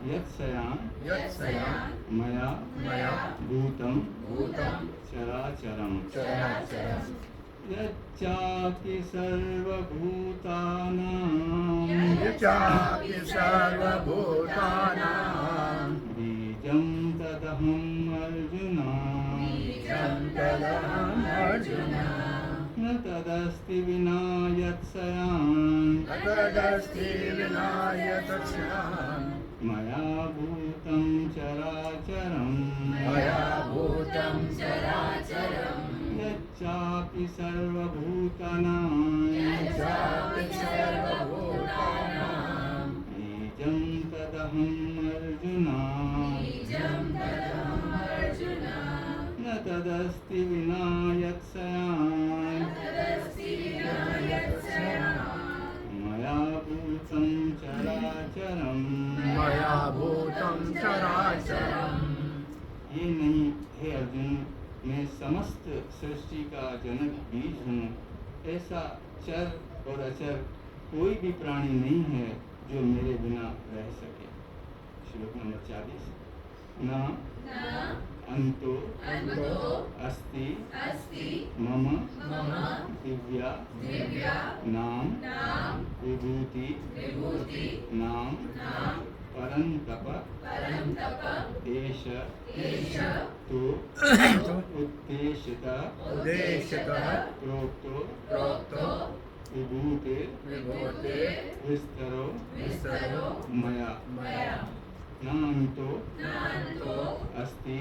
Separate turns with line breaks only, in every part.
यत्सयान् मया भूतं चराचरम् यच्चापि सर्वभूतानां बीजं तदहम् अर्जुन न तदस्ति विना यत्सयान् मया भूतं चराचरम् यच्चापि सर्वभूतानां बीजं तदहम् अर्जुन न तदस्ति विना यत्सयान् मया भूतं चराचरम् ये नहीं हे अर्जुन, मैं समस्त सृष्टि का जनक बीज हूँ। ऐसा चर और अचर कोई भी प्राणी नहीं है जो मेरे बिना रह सके। श्लोक नंबर 40। न अंतो अस्ति मम दिव्या नाम विभूति नाम परंतप एष तो उद्देश्यतः प्रोक्तो विभूते विस्तरो मया नान्तो अस्ति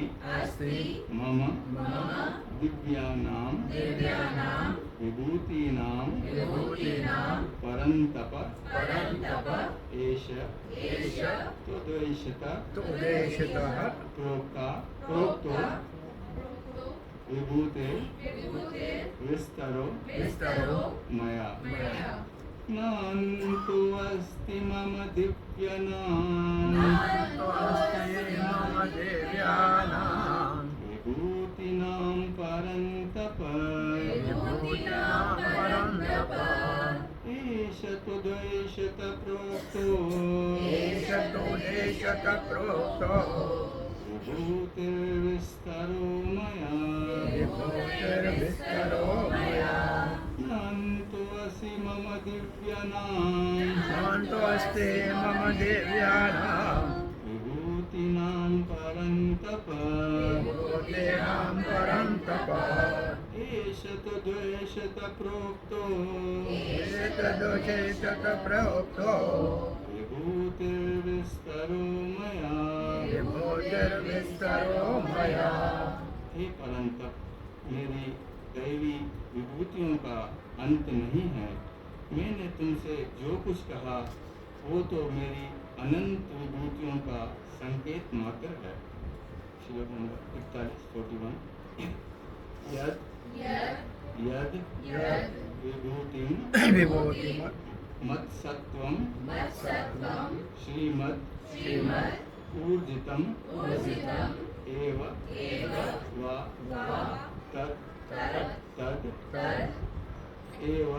मम दिव्यानां विभूतीनां परंतप एष तद्वैषतः प्रोक्तो विभूते विस्तरो मया नान्तो अस्ति मम दिव्यानां विभूतीनां परन्तप एष तद्वैषतः प्रोक्तो विभूतिर्विस्तरो मया नान्तो अस्ति मम दिव्यानां विभूतीनां परन्तप एष तद्वैषतः प्रोक्तो विभूतिर्विस्तरो मया। हे परंतप, मेरी दैवी विभूतियों का अंत नहीं है। मैंने तुमसे जो कुछ कहा वो तो मेरी अनंत विभूतियों का संकेत मात्र है। श्लोक नंबर 41। यद विभूतिं मत्सत्वं श्रीमद् ऊर्जितम् एव वा तद एव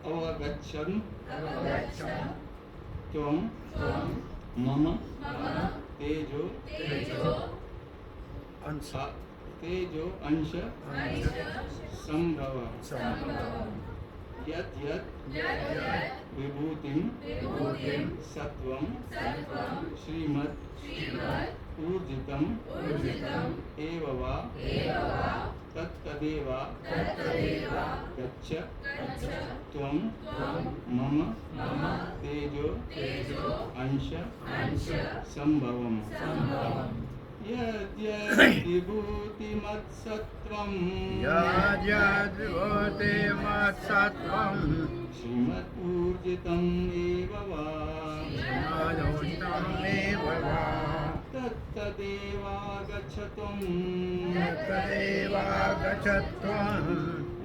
अवगच्छन् त्वं मम तेजो अंश संभव यत् विभूतिं सत्वं श्रीमद् ऊर्जितम् एव वा तत्तदेव गच्छ त्वं मम तेजो अंश संभवम् यद्यद्विभूतिमत्सत्वं श्रीमद्ऊर्जितम् एव वा तत्तदेवागच्छत्वं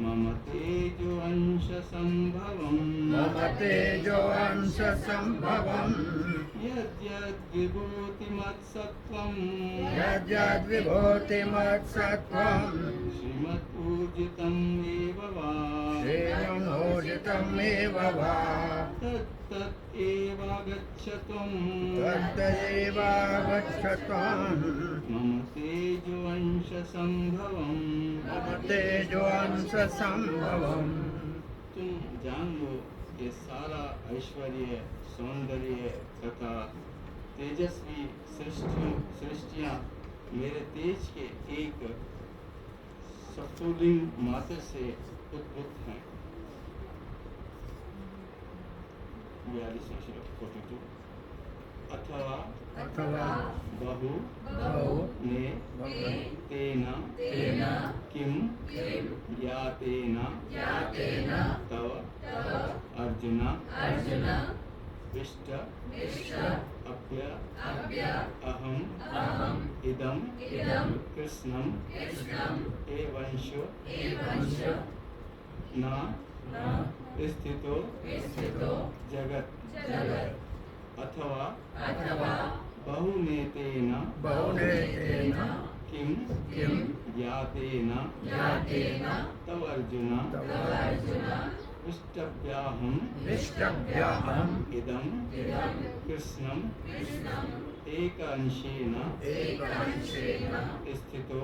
मम तेजो तेजोंश संभवम्
मम तेजोंश संभवम्
यद्यद्विभूतिमत्सत्त्वम्
यद्यद्विभूतिमत्सत्त्वम्
श्रीमद्पूजितम् एव वा
श्रीमूर्जितमेव वा
तत्तत् एवागच्छत्वम्
तद्देवागच्छत्वम्
मम तेजोंश संभवम्
मम तेजोंश संभवम्।
तुम जान लो ये सारा ऐश्वर्य सौंदर्य तथा तेजस्वी सृष्टियाँ मेरे तेज के एक सफुलिंग मात्र से उद्भूत हैं। 42वां श्लोक 42 अथवा बहु ने तेन किम ज्ञातेन तव अर्जुन पृष्ठ अप्य अहम इदं कृष्णं एवंशो न स्थितो जगत् अथवा बहुनेतेन किम ज्ञातेन तव अर्जुन पृष्ठभ्याहम् इदं कृष्णं एकांशेन स्थितो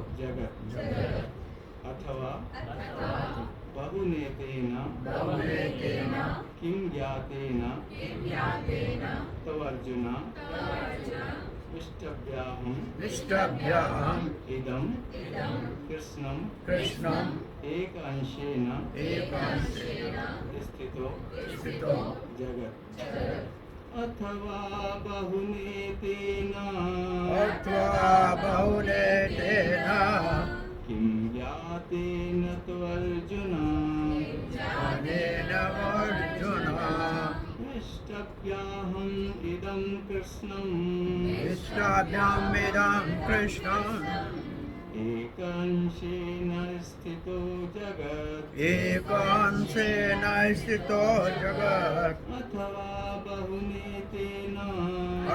जगत् अथवा बहुनेतेन किं ज्ञातेन तव अर्जुन पृष्ठभ्याहम् इदं कृष्णं एकांशेन स्थितो जगत् अथवा बहुनेतेन किं ज्ञातेन तु अर्जुन पृष्ठभ्याहम् इदं कृष्णम् एकांशेन स्थितो जगत्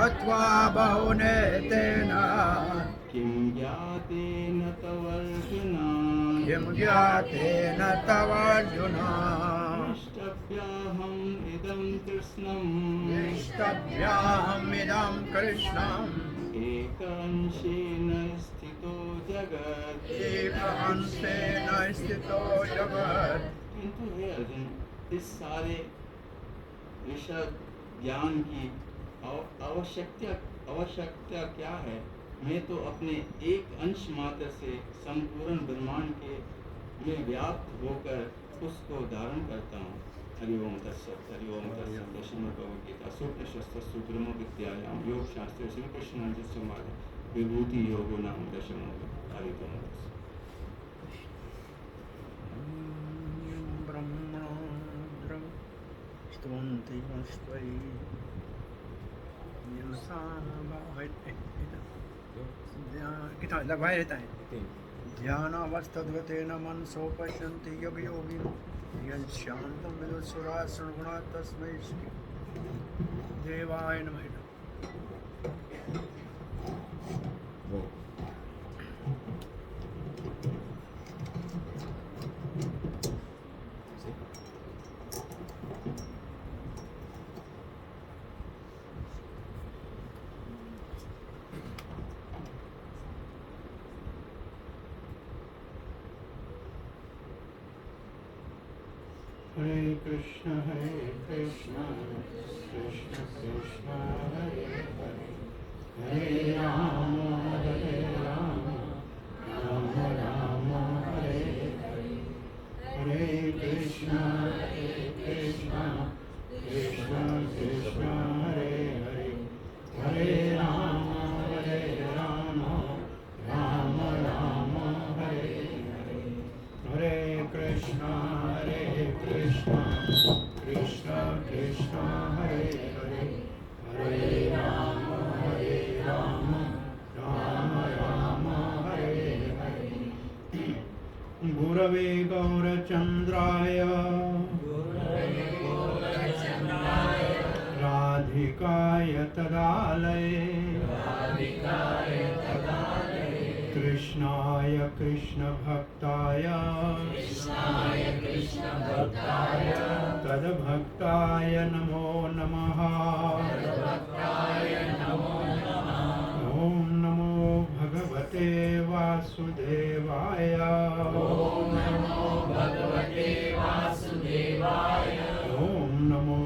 अथवा बहुनेतेन किं ज्ञातेन तव अर्जुन पृष्ठभ्याहम् इदं कृष्णम् एकांशेन स्थितो जगत् किंतु हे अर्जुन इस सारे विषय ज्ञान की आवश्यकता क्या है? मैं तो अपने एक अंश मात्र से संपूर्ण ब्रह्मांड के में व्याप्त होकर उसको धारण करता हूँ। हरि ओम तत्सत्। श्रीमद् भगवद गीता सूत्रशस्त्रस्तु ब्रह्म विद्यायां योग शास्त्रे श्री कृष्ण संवाद विभूति योगो नाम दशमः। हरि ओम
कितना लगवाए रहता है ध्यानावस्थितेन मनसो पश्यन्ति योगिनो शांतं विदुषुरासुरगुणा तस्मै श्री देवाय नमः।
हरे कृष्ण कृष्ण कृष्ण हरे हरे हरे राम राम राम हरे हरे हरे कृष्ण कृष्ण कृष्ण हरे हरे हरे राम राम राम हरे हरे हरे कृष्ण कृष्ण कृष्ण हरे हरे हरे राम राम राम हरे हरे।
गुरवे गौरचंद्राय राधिकाय तदालये कृष्णाय कृष्ण भक्ताय तद्भक्ताय नमो नमः। ओम नमो भगवते वासुदेवाय। ओम नमो भगवते वासुदेवाय। ओम नमो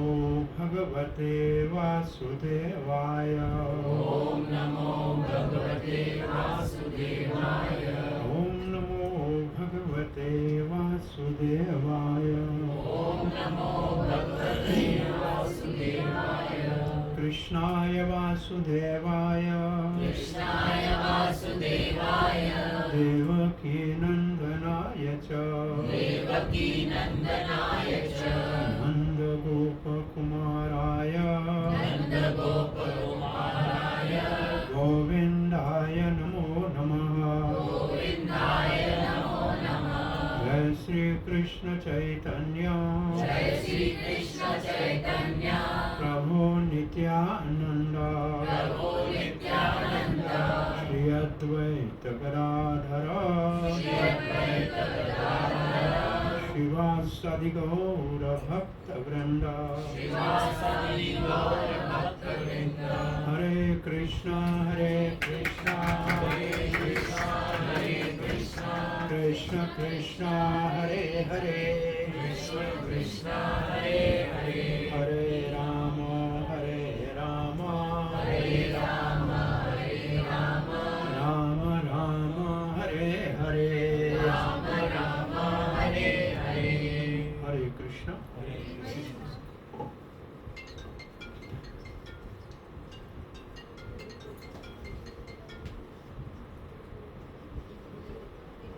भगवते वासुदेवाय। ओम नमो भगवते वासुदेवाय। ओम नमो भगवते वासुदेवाय। ओम नमो भगवते वासुदेवाय। कृष्णाय वासुदेवाय। कृष्णाय वासुदेवाय। देवकी नंदनाय च। देवकी नंदनाय च। नंद गोप कुमाराय। नंद गोप कुमाराय। गोविंदाय नमो नमः। गोविंदाय नमो नमः। जय श्री कृष्ण चैतन्य। जय श्री कृष्ण चैतन्य। प्रभु नित्यानंद। प्रभु नित्यानंद। श्री अद्वैत गदाधर। श्री अद्वैत गदाधर। श्रीवासादि गौर भक्त वृंद। श्रीवासादि गौर भक्त वृंद। हरे कृष्णा हरे कृष्णा हरे कृष्णा हरे कृष्णा कृष्ण कृष्णा हरे हरे कृष्ण कृष्णा हरे हरे हरे राम हरे राम राम राम हरे हरे राम राम हरे हरे हरे कृष्ण हरे कृष्ण।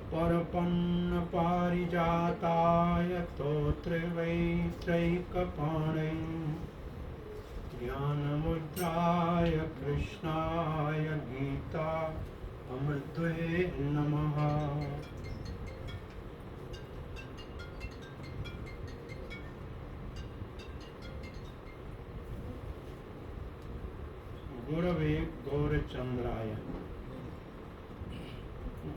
परपन्न पारिजाताय स्तोत्रवैत्रैकपाणै ज्ञानमुद्राय कृष्णाय गीता अमृतये नमः। गुरवे गौरचंद्राय।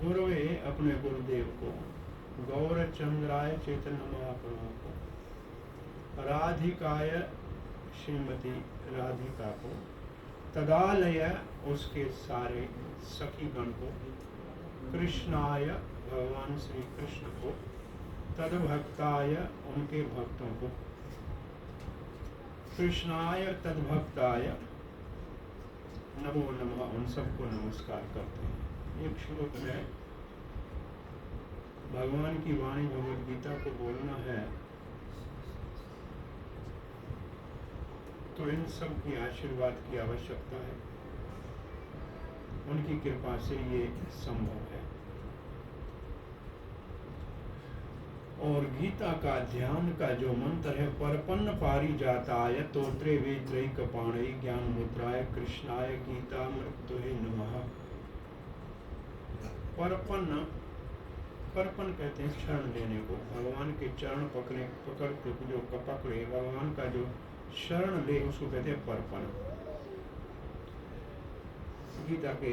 गुरुवे अपने गुरुदेव को, गौरचंद्राय चैतन्य महाप्रभु को, राधिकाय श्रीमती राधिका को, तदालय उसके सारे सखी गण को, कृष्णाय भगवान श्री कृष्ण को, तद्भक्ताय उनके भक्तों को, कृष्णाय तद्भक्ताय नमो नमः उन सबको नमस्कार करते हैं। एक श्लोक में भगवान की वाणी भगवद गीता को बोलना है तो इन सब की आशीर्वाद की आवश्यकता है। उनकी कृपा से ये संभव है। और गीता का ध्यान का जो मंत्र है, परपन्न पारिजाताय तोत्रे वेत्रैकपाणै ज्ञान मुद्राय कृष्णाय गीतामृतये नमः। परपन कहते हैं शरण लेने को। भगवान के चरण पकड़ के जो पकड़े, भगवान का जो शरण ले उसको कहते हैं परपन। गीता के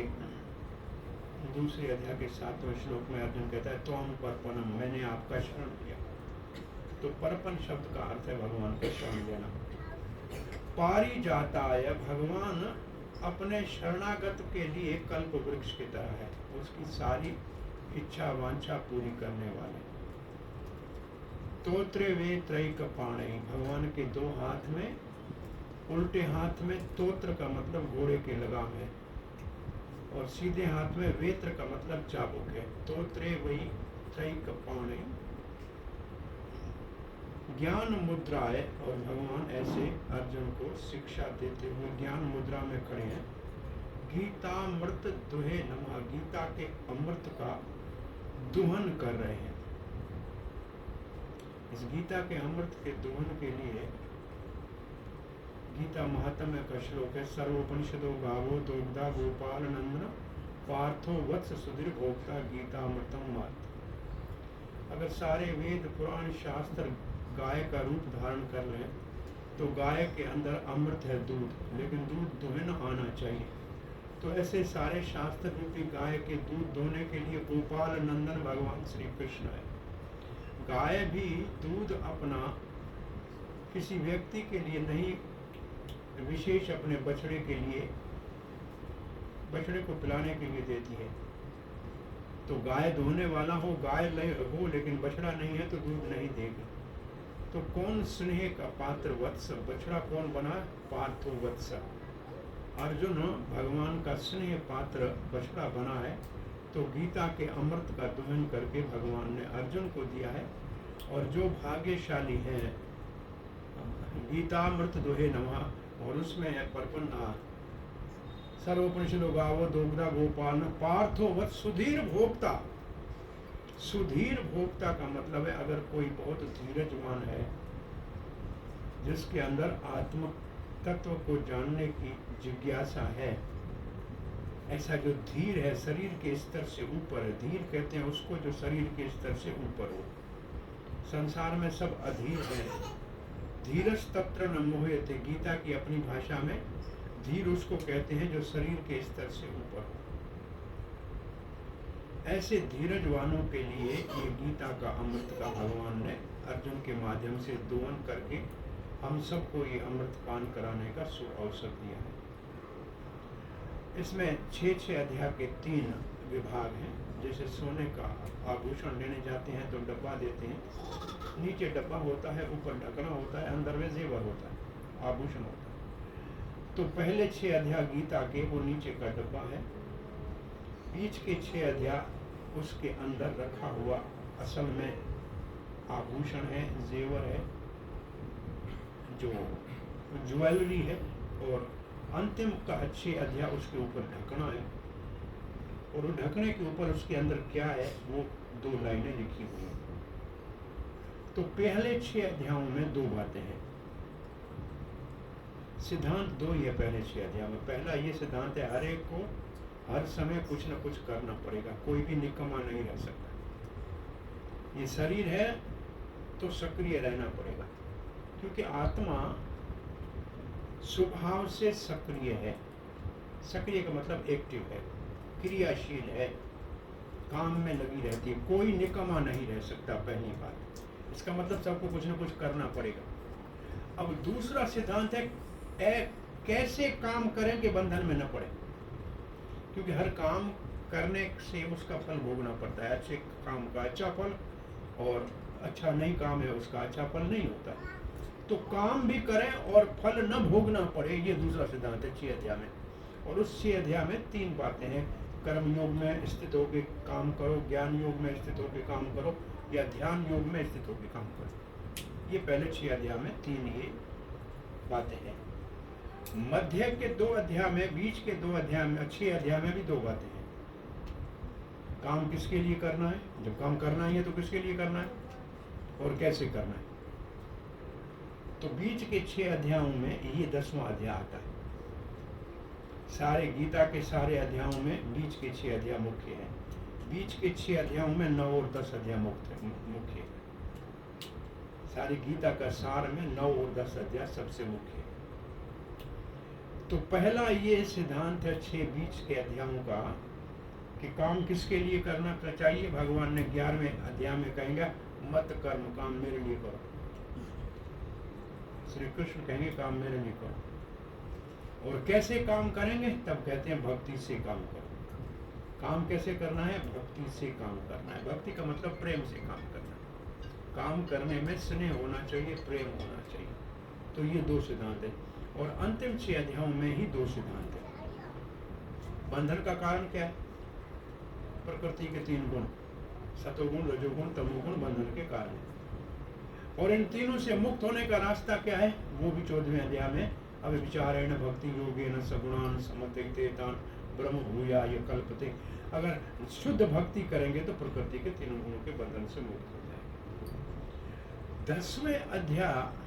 दूसरे अध्याय के 7वें श्लोक में अर्जुन कहता है त्वं परपनम, मैंने आपका शरण लिया। तो परपन शब्द का अर्थ है भगवान का शरण लेना। पारिजाताय, भगवान अपने शरणागत के लिए कल्प वृक्ष की तरह है, उसकी सारी इच्छा वांछा पूरी करने वाले। तोत्रे वे त्रैकपाणै, भगवान के दो हाथ में, उल्टे हाथ में तोत्र का मतलब घोड़े के लगाम है और सीधे हाथ में वेत्र का मतलब चाबुक है। तोत्रे वही त्रैकपाणै ज्ञान मुद्रा है। और भगवान ऐसे अर्जुन को शिक्षा देते हुए ज्ञान मुद्रा में खड़े हैं। गीतामृत दुहे नमः, गीता के अमृत का दुहन कर रहे हैं। इस गीता के अमृत के दोहन के लिए गीता महात्म्य का श्लोक है। सर्वोपनिषदो गावो दोग्धा गोपाल नंदन पार्थो वत्स सुधीर भोक्ता गीतामृतम मात। अगर सारे वेद पुराण शास्त्र गाय का रूप धारण कर लें तो गाय के अंदर अमृत है दूध, लेकिन दूध दुहन आना चाहिए। तो ऐसे सारे शास्त्र रूपी गाय के दूध दोहने के लिए गोपाल नंदन भगवान श्री कृष्ण है। गाय भी दूध अपना किसी व्यक्ति के लिए नहीं, विशेष अपने बछड़े के लिए, बछड़े को पिलाने के लिए देती है। तो गाय दोहने वाला हो, गाय हो लेकिन बछड़ा नहीं है तो दूध नहीं देगी। तो कौन स्नेह का पात्र वत्स, बछड़ा कौन बना? पार्थो वत्स। अर्जुन भगवान का स्नेह पात्र बछड़ा बना है, तो गीता के अमृत का दोहन करके भगवान ने अर्जुन को दिया है। और जो भाग्यशाली है, गीतामृत दोहे नमः, और उसमें है परपन्ना सर्वोपनिषदो गावो दोग्धा गोपाल पार्थो वत् सुधीर भोक्ता। सुधीर भोक्ता का मतलब है अगर कोई बहुत धीरजवान है, जिसके अंदर आत्म तत्व को जानने की जिज्ञासा है, ऐसा जो धीर है, शरीर के स्तर से ऊपर है, धीर कहते हैं उसको जो शरीर के स्तर से ऊपर हो। संसार में सब अधीर हैं। धीरज तत्र न मोहयते, गीता की अपनी भाषा में धीर उसको कहते हैं जो शरीर के स्तर से ऊपर हो। ऐसे धीरजवानों के लिए ये गीता का अमृत का भगवान ने अर्जुन के माध्यम से दोहन करके हम सबको ये अमृत पान कराने का शुभ अवसर दिया है। इसमें 6 अध्याय के 3 विभाग हैं। जैसे सोने का आभूषण लेने जाते हैं तो डब्बा देते हैं, नीचे डब्बा होता है, ऊपर ढकना होता है, अंदर में जेवर होता है, आभूषण होता है। तो पहले 6 अध्याय गीता के वो नीचे का डब्बा है, बीच के 6 अध्याय उसके अंदर रखा हुआ असल में आभूषण है, जेवर है, जो ज्वेलरी है, और अंतिम का 6 अध्याय उसके ऊपर ढकना है, और ढकने के ऊपर उसके अंदर क्या है वो 2 लाइनें लिखी हुई हैं। तो पहले 6 अध्यायों में 2 बातें हैं। सिद्धांत 2 ही है पहले 6 अध्याय में। पहला ये सिद्धांत है, हर एक को हर समय कुछ न कुछ करना पड़ेगा, कोई भी निकम्मा नहीं रह सकता। ये शरीर है तो सक्रिय रहना पड़ेगा, क्योंकि आत्मा स्वभाव से सक्रिय है। सक्रिय का मतलब एक्टिव है, क्रियाशील है, काम में लगी रहती है, कोई निकम्मा नहीं रह सकता। पहली बात, इसका मतलब सबको कुछ न कुछ करना पड़ेगा। अब दूसरा सिद्धांत है, कैसे काम करें कि बंधन में न पड़े, क्योंकि हर काम करने से उसका फल भोगना पड़ता है। अच्छे काम का अच्छा फल, और अच्छा नहीं काम है उसका अच्छा फल नहीं होता। तो काम भी करें और फल न भोगना पड़े, ये दूसरा सिद्धांत है 6 अध्याय में। और उस 6 अध्याय में 3 बातें हैं। कर्म योग में स्थित होकर काम करो, ज्ञान योग में स्थित होकर काम करो, या ध्यान योग में स्थित होकर काम करो। ये पहले 6 अध्याय में 3 ये बातें हैं। मध्य के 2 अध्याय में, बीच के 2 अध्याय में, 6 अध्याय में भी 2 बातें हैं। काम किसके लिए करना है, जब काम करना ही है तो किसके लिए करना है और कैसे करना है। तो बीच के 6 अध्यायों में ये 10वां अध्याय आता है। सारे गीता के सारे अध्यायों में बीच के 6 अध्याय मुख्य हैं। बीच के 6 अध्यायों में 9 और 10 अध्याय मुख्य है। सारी गीता का सार में 9 और 10 अध्याय सबसे मुख्य है। तो पहला ये सिद्धांत है 6 बीच के अध्यायों का कि काम किसके लिए करना चाहिए। भगवान ने 11वें अध्याय में कहेंगे मत कर्म, काम मेरे लिए करो। श्री कृष्ण कहेंगे काम मेरे लिए करो। और कैसे काम करेंगे, तब कहते हैं भक्ति से काम करो। काम कैसे करना है, भक्ति से काम करना है। भक्ति का मतलब प्रेम से काम करना है। काम करने में स्नेह होना चाहिए, प्रेम होना चाहिए। तो ये 2 सिद्धांत है। और अंतिम 6 अध्यायों में ही 2 सिद्धांत है। बंधन का कारण क्या है, प्रकृति के 3 गुण, सतोगुण, रजोगुण, तमोगुण बंधन के कारण है। और इन तीनों से मुक्त होने का रास्ता क्या है, वो भी 14वें अध्याय में, अब विचारेण भक्ति योगेन सगुणान समतीते तान ब्रह्म भूयाय कल्पते। अगर शुद्ध भक्ति करेंगे तो प्रकृति के 3 गुणों के बंधन से मुक्त हो जाएंगे। 10वें अध्याय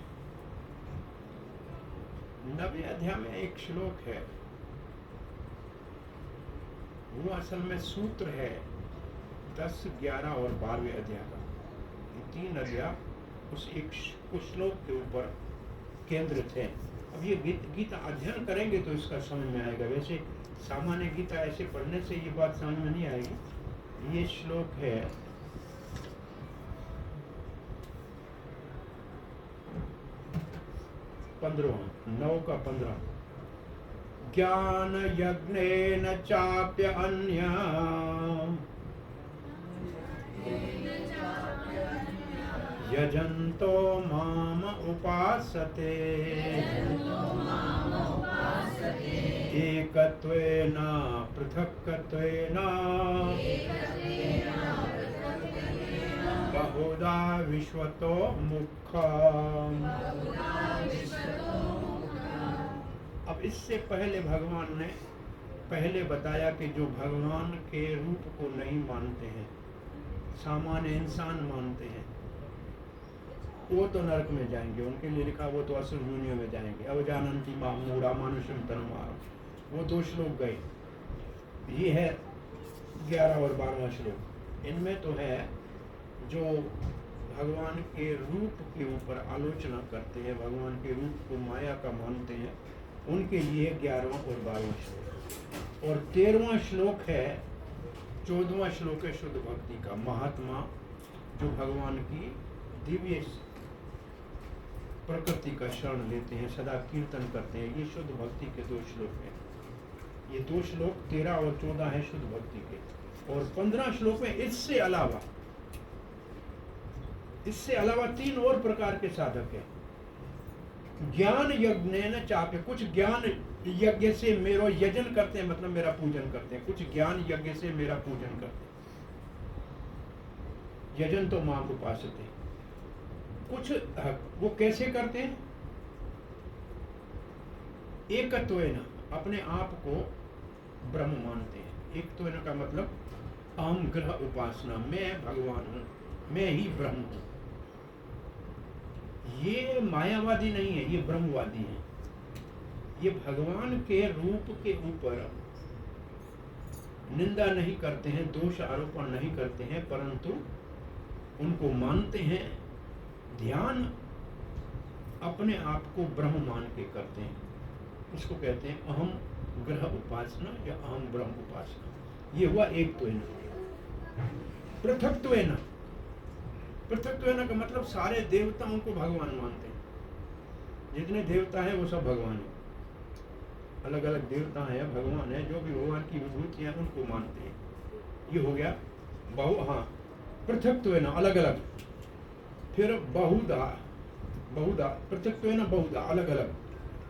9वें अध्याय में एक श्लोक है, वो असल में सूत्र है 10, 11 और 12वें अध्याय का। 3 अध्याय उस एक कुछ श्लोक के ऊपर केंद्रित है। अब ये गीता अध्ययन करेंगे तो इसका समझ में आएगा। वैसे सामान्य गीता ऐसे पढ़ने से ये बात समझ में नहीं आएगी। ये श्लोक है 9 का 15। ज्ञान यज्ञेन चाप्य अन्य यजन्तो माम उपासते एकत्वेन पृथक्त्वेन बहुधा विश्वतो मुखम्। अब इससे पहले भगवान ने पहले बताया कि जो भगवान के रूप को नहीं मानते हैं, सामान्य इंसान मानते हैं, वो तो नरक में जाएंगे। उनके लिए लिखा वो तो असुर योनियों में जाएंगे। अब जानन्ति मां मूढ़ा मानुषम तनुमार, वो 2 श्लोक गए। ये है 11 और 12वां श्लोक। इनमें तो है जो भगवान के रूप के ऊपर आलोचना करते हैं, भगवान के रूप को माया का मानते हैं, उनके लिए 11वां और 12वां श्लोक। और 13वां श्लोक है, 14वां श्लोक है शुद्ध भक्ति का। महात्मा जो भगवान की दिव्य प्रकृति का शरण लेते हैं, सदा कीर्तन करते हैं, ये शुद्ध भक्ति के 2 श्लोक हैं। ये 2 श्लोक 13 और 14 है शुद्ध भक्ति के। और 15 श्लोक में इससे अलावा 3 और प्रकार के साधक है। ज्ञान यज्ञेन चाप्य, कुछ ज्ञान यज्ञ से मेरा यजन करते हैं, मतलब मेरा पूजन करते हैं। कुछ ज्ञान यज्ञ से मेरा पूजन करते हैं, यजन तो मां उपासते। कुछ वो कैसे करते हैं? एकत्वेन, अपने आप को ब्रह्म मानते हैं। एकत्वेन का मतलब अहम ग्रह उपासना, मैं भगवान हूं, मैं ही ब्रह्म हूं। ये मायावादी नहीं है, ये ब्रह्मवादी है। ये भगवान के रूप के ऊपर निंदा नहीं करते हैं, दोष आरोपण नहीं करते हैं, परंतु उनको मानते हैं। ध्यान अपने आप को ब्रह्म मान के करते हैं। इसको कहते हैं अहम ग्रह उपासना या अहम ब्रह्म उपासना। ये हुआ एकत्वेन। पृथक्त्वेन, पृथक्त्वेन का मतलब सारे देवताओं को भगवान मानते हैं। जितने देवता हैं वो सब भगवान हैं। अलग अलग देवता हैं, भगवान है, जो भी भगवान की विभूति है उनको मानते हैं। ये हो गया पृथक्त्वेन, अलग अलग। फिर बहुधा, पृथक्त्वेन बहुधा, अलग अलग।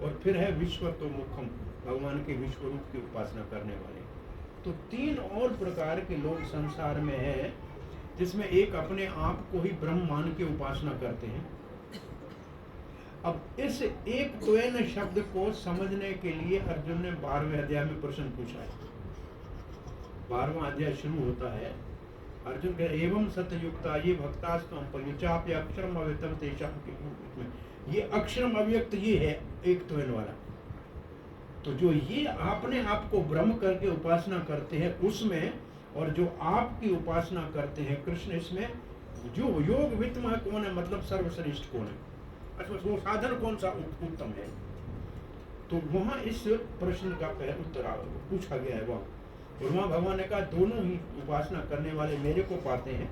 और फिर है विश्वतो मुखम, भगवान के विश्व रूप की उपासना करने वाले। तो 3 और प्रकार के लोग संसार में हैं, जिसमें एक अपने आप को ही ब्रह्म मान के उपासना करते हैं। अब इस एक त्वेन शब्द को समझने के लिए अर्जुन ने 12वें अध्याय में प्रश्न पूछा है। 12वां अध्याय शुरू होता है, अर्जुन कहे एवं सत्ययुक्ता ये भक्तास्तम परिचाप्य अक्षरम अव्यक्तम तेषां के रूप में। ये अक्षरम अव्यक्त ये है एक त्वेन वाला। तो जो ये अपने आप को ब्रह्म करके उपासना करते हैं उसमें, और जो आपकी उपासना करते हैं कृष्ण, इसमें जो योग वित्तम कौन है, मतलब सर्वश्रेष्ठ कौन है, अच्छा वो साधन कौन सा उत्तम है। तो वहां इस प्रश्न का उत्तर पूछा गया है वहाँ। और वहाँ भगवान ने कहा दोनों ही उपासना करने वाले मेरे को पाते हैं,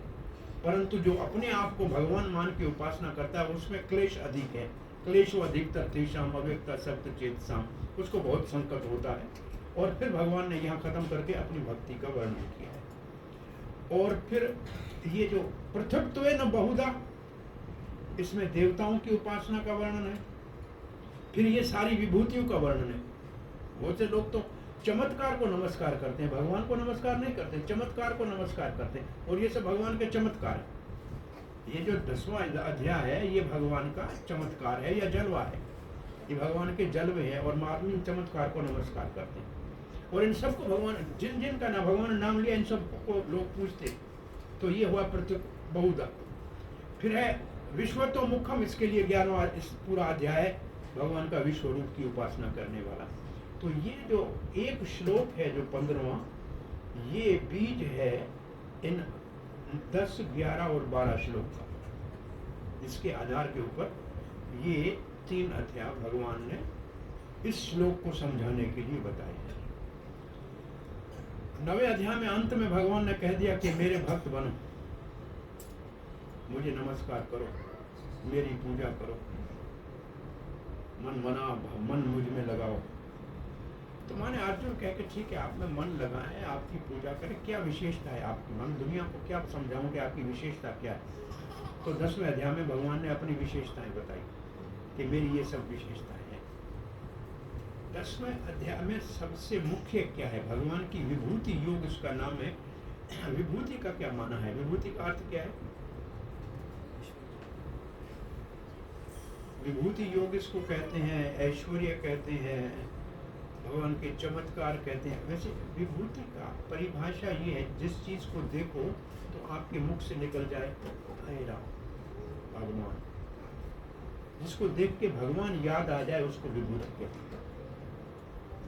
परंतु जो अपने आप को भगवान मान के उपासना करता है उसमें क्लेश अधिक है। क्लेश अधिकतर तेषाम अव्यक्त सप्त चेतसाम, उसको बहुत संकट होता है। और फिर भगवान ने यहाँ खत्म करके अपनी भक्ति का वर्णन किया है। और फिर ये जो पृथक्त्वेन बहुधा, इसमें देवताओं की उपासना का वर्णन है। फिर ये सारी विभूतियों का वर्णन है। बहुत से लोग तो चमत्कार को नमस्कार करते हैं, भगवान को नमस्कार नहीं करते, चमत्कार को नमस्कार करते हैं। और ये सब भगवान के चमत्कार है। ये जो 10वां अध्याय है ये भगवान का चमत्कार है या जलवा है। ये भगवान के जलवे है और आदमी चमत्कार को नमस्कार करते हैं। और इन सबको भगवान, जिन जिन का भगवान ने नाम लिया, इन सबको लोग पूछते। तो ये हुआ प्रत्येक बहुधा। फिर है विश्वतो मुखम, इसके लिए 11वां इस पूरा अध्याय भगवान का विश्व रूप की उपासना करने वाला। तो ये जो एक श्लोक है जो 15वां, ये बीज है इन 10, 11 और 12 श्लोक का। इसके आधार के ऊपर ये 3 अध्याय भगवान ने इस श्लोक को समझाने के लिए बताए हैं। 9वें अध्याय में अंत में भगवान ने कह दिया कि मेरे भक्त बनो, मुझे नमस्कार करो, मेरी पूजा करो, मन मुझ में लगाओ। तो माने अर्जुन कह के ठीक है, आप में मन लगाएं, आपकी पूजा करें, क्या विशेषता है आपकी? मन दुनिया को क्या समझाऊं कि आपकी विशेषता क्या है? तो 10वें अध्याय में भगवान ने अपनी विशेषताएं बताई कि मेरी ये सब विशेषताएं हैं। 10वें अध्याय में सबसे मुख्य क्या है? भगवान की विभूति योग इसका नाम है। विभूति का क्या माना है? विभूति का अर्थ क्या है? विभूति योग इसको कहते हैं, ऐश्वर्य कहते हैं, भगवान के चमत्कार कहते हैं। वैसे विभूति का परिभाषा ये है, जिस चीज को देखो तो आपके मुख से निकल जाए हे राम भगवान, जिसको देख के भगवान याद आ जाए उसको विभूति कहते हैं।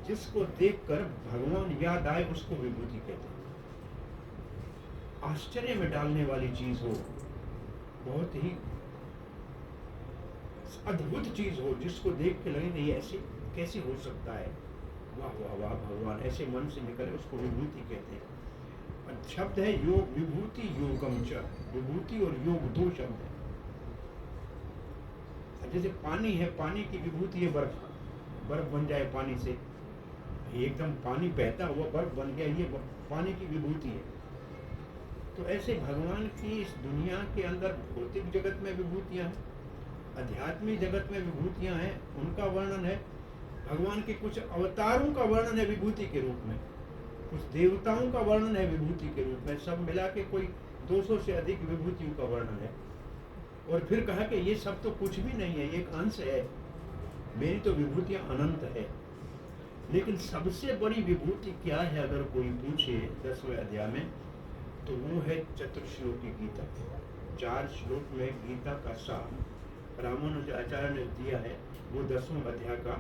जिसको देखकर भगवान याद आए उसको विभूति कहते हैं। आश्चर्य में डालने वाली चीज हो, बहुत ही अद्भुत चीज हो, जिसको देख के लगे ये ऐसे कैसे हो सकता है, वाह वाह वाह भगवान, ऐसे मन से निकले, उसको विभूति कहते हैं। और शब्द है योग, विभूति योगम च। विभूति और योग 2 शब्द है। जैसे पानी है, पानी की विभूति है बर्फ, बर्फ बन जाए पानी से, एकदम पानी बहता हुआ बर्फ बन गया, ये पानी की विभूति है। तो ऐसे भगवान की इस दुनिया के अंदर भौतिक जगत में विभूतियां हैं, आध्यात्मिक जगत में विभूतियां हैं, उनका वर्णन है। भगवान के कुछ अवतारों का वर्णन है विभूति के रूप में, कुछ देवताओं का वर्णन है विभूति के रूप में, सब मिला के कोई 200 से अधिक विभूतियों का वर्णन है। और फिर कहा कि ये सब तो कुछ भी नहीं है, एक अंश है, मेरी तो विभूतियां अनंत है। लेकिन सबसे बड़ी विभूति क्या है अगर कोई पूछे 10वें अध्याय में, तो वो है चतुर्श्लोकी गीता। 4 श्लोक में गीता का सार रामानुजाचार्य ने दिया है। वो 10वें अध्याय का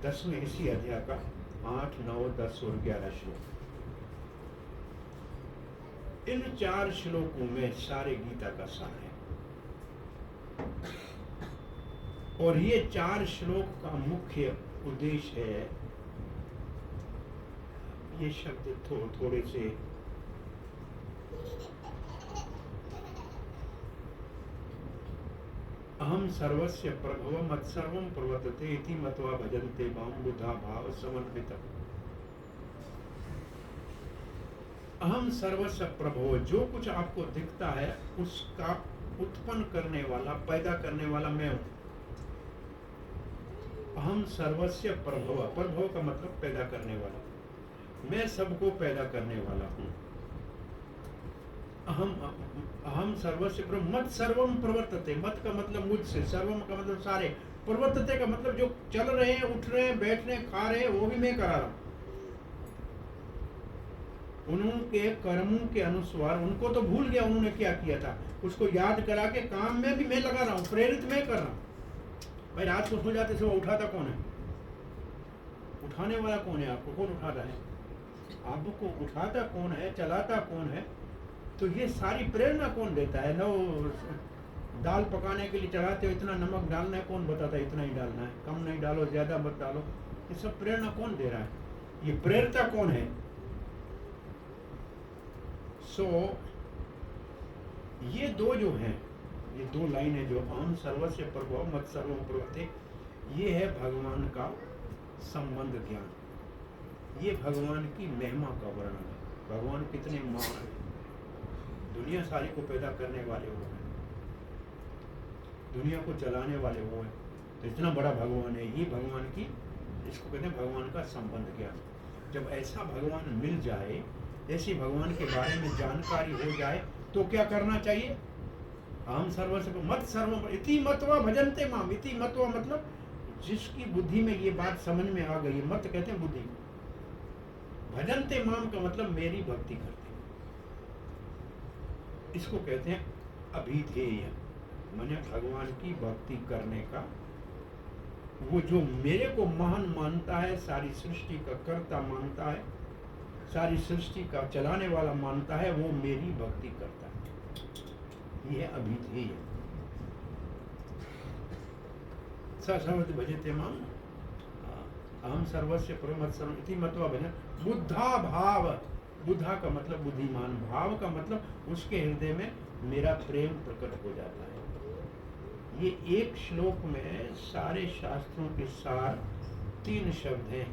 10वें इसी अध्याय का 8, 9, 10 और 11 श्लोक। इन 4 श्लोकों में सारे गीता का सार है। और ये 4 श्लोक का मुख्य उद्देश्य है, ये शब्द थोड़े से अहम सर्वस्य प्रभव मत्सर्वं प्रवर्तते इति मत्वा भजन्ते मां बुधा भाव समन्वितम्। अहम सर्वस्य प्रभव, जो कुछ आपको दिखता है उसका उत्पन्न करने वाला, पैदा करने वाला मैं हूं। अहम सर्वस्य प्रभव, प्रभव का मतलब पैदा करने वाला, मैं सबको पैदा करने वाला हूं। अहम सर्वस्य मत सर्वम प्रवर्तते, मत का मतलब मुझसे, सर्वम का मतलब सारे, प्रवर्तते का मतलब जो चल रहे हैं, उठ रहे हैं, बैठ रहे हैं, खा रहे हैं, वो भी मैं करा रहा हूं। उनके कर्मों के अनुसार, उनको तो भूल गया उन्होंने क्या किया था, उसको याद करा के काम में भी मैं लगा रहा हूं, प्रेरित मैं कर रहा हूं। भाई रात को सो जाते सुबह उठाता कौन है? उठाने वाला कौन है? आपको कौन उठाता है? आपको उठाता कौन है? चलाता कौन है? तो ये सारी प्रेरणा कौन देता है? लो दाल पकाने के लिए चढ़ाते हो, इतना नमक डालना है, कौन बताता है इतना ही डालना है, कम नहीं डालो, ज्यादा मत डालो, ये सब प्रेरणा कौन दे रहा है? ये प्रेरता कौन है? सो ये 2 जो हैं, ये 2 लाइन है जो अहम सर्वस्य प्रभव मत सर्वम प्रवर्ते, ये है भगवान का संबंध ज्ञान, ये भगवान की महिमा का वर्णन है। भगवान कितने महान है, दुनिया सारी को पैदा करने वाले वो हैं, दुनिया को चलाने वाले वो हैं, तो इतना बड़ा भगवान है। ये भगवान की, इसको कहते हैं भगवान का संबंध ज्ञान। जब ऐसा भगवान मिल जाए, ऐसी भगवान के बारे में जानकारी हो जाए, तो क्या करना चाहिए? हम सर्वस्व मत सर्व इति मत्वा भजन्ते माम। इति मत्वा मतलब जिसकी बुद्धि में ये बात समझ में आ गई, मत कहते हैं बुद्धि, भजन्ते माम का मतलब मेरी भक्ति करते, इसको कहते हैं अभिधेय, माने भगवान की भक्ति करने का। वो जो मेरे को महान मानता है, सारी सृष्टि का कर्ता मानता है, सारी सृष्टि का चलाने वाला मानता है, वो मेरी भक्ति करता है, ये है अभिधेय। स सर्वत्र भजते माम अहम सर्वस्य परमत्सरम इति मत्वा भजन। बुद्धा भाव, बुद्धा का मतलब बुद्धिमान, भाव का मतलब उसके हृदय में मेरा प्रेम प्रकट हो जाता है। ये एक श्लोक में सारे शास्त्रों के सार 3 शब्द हैं,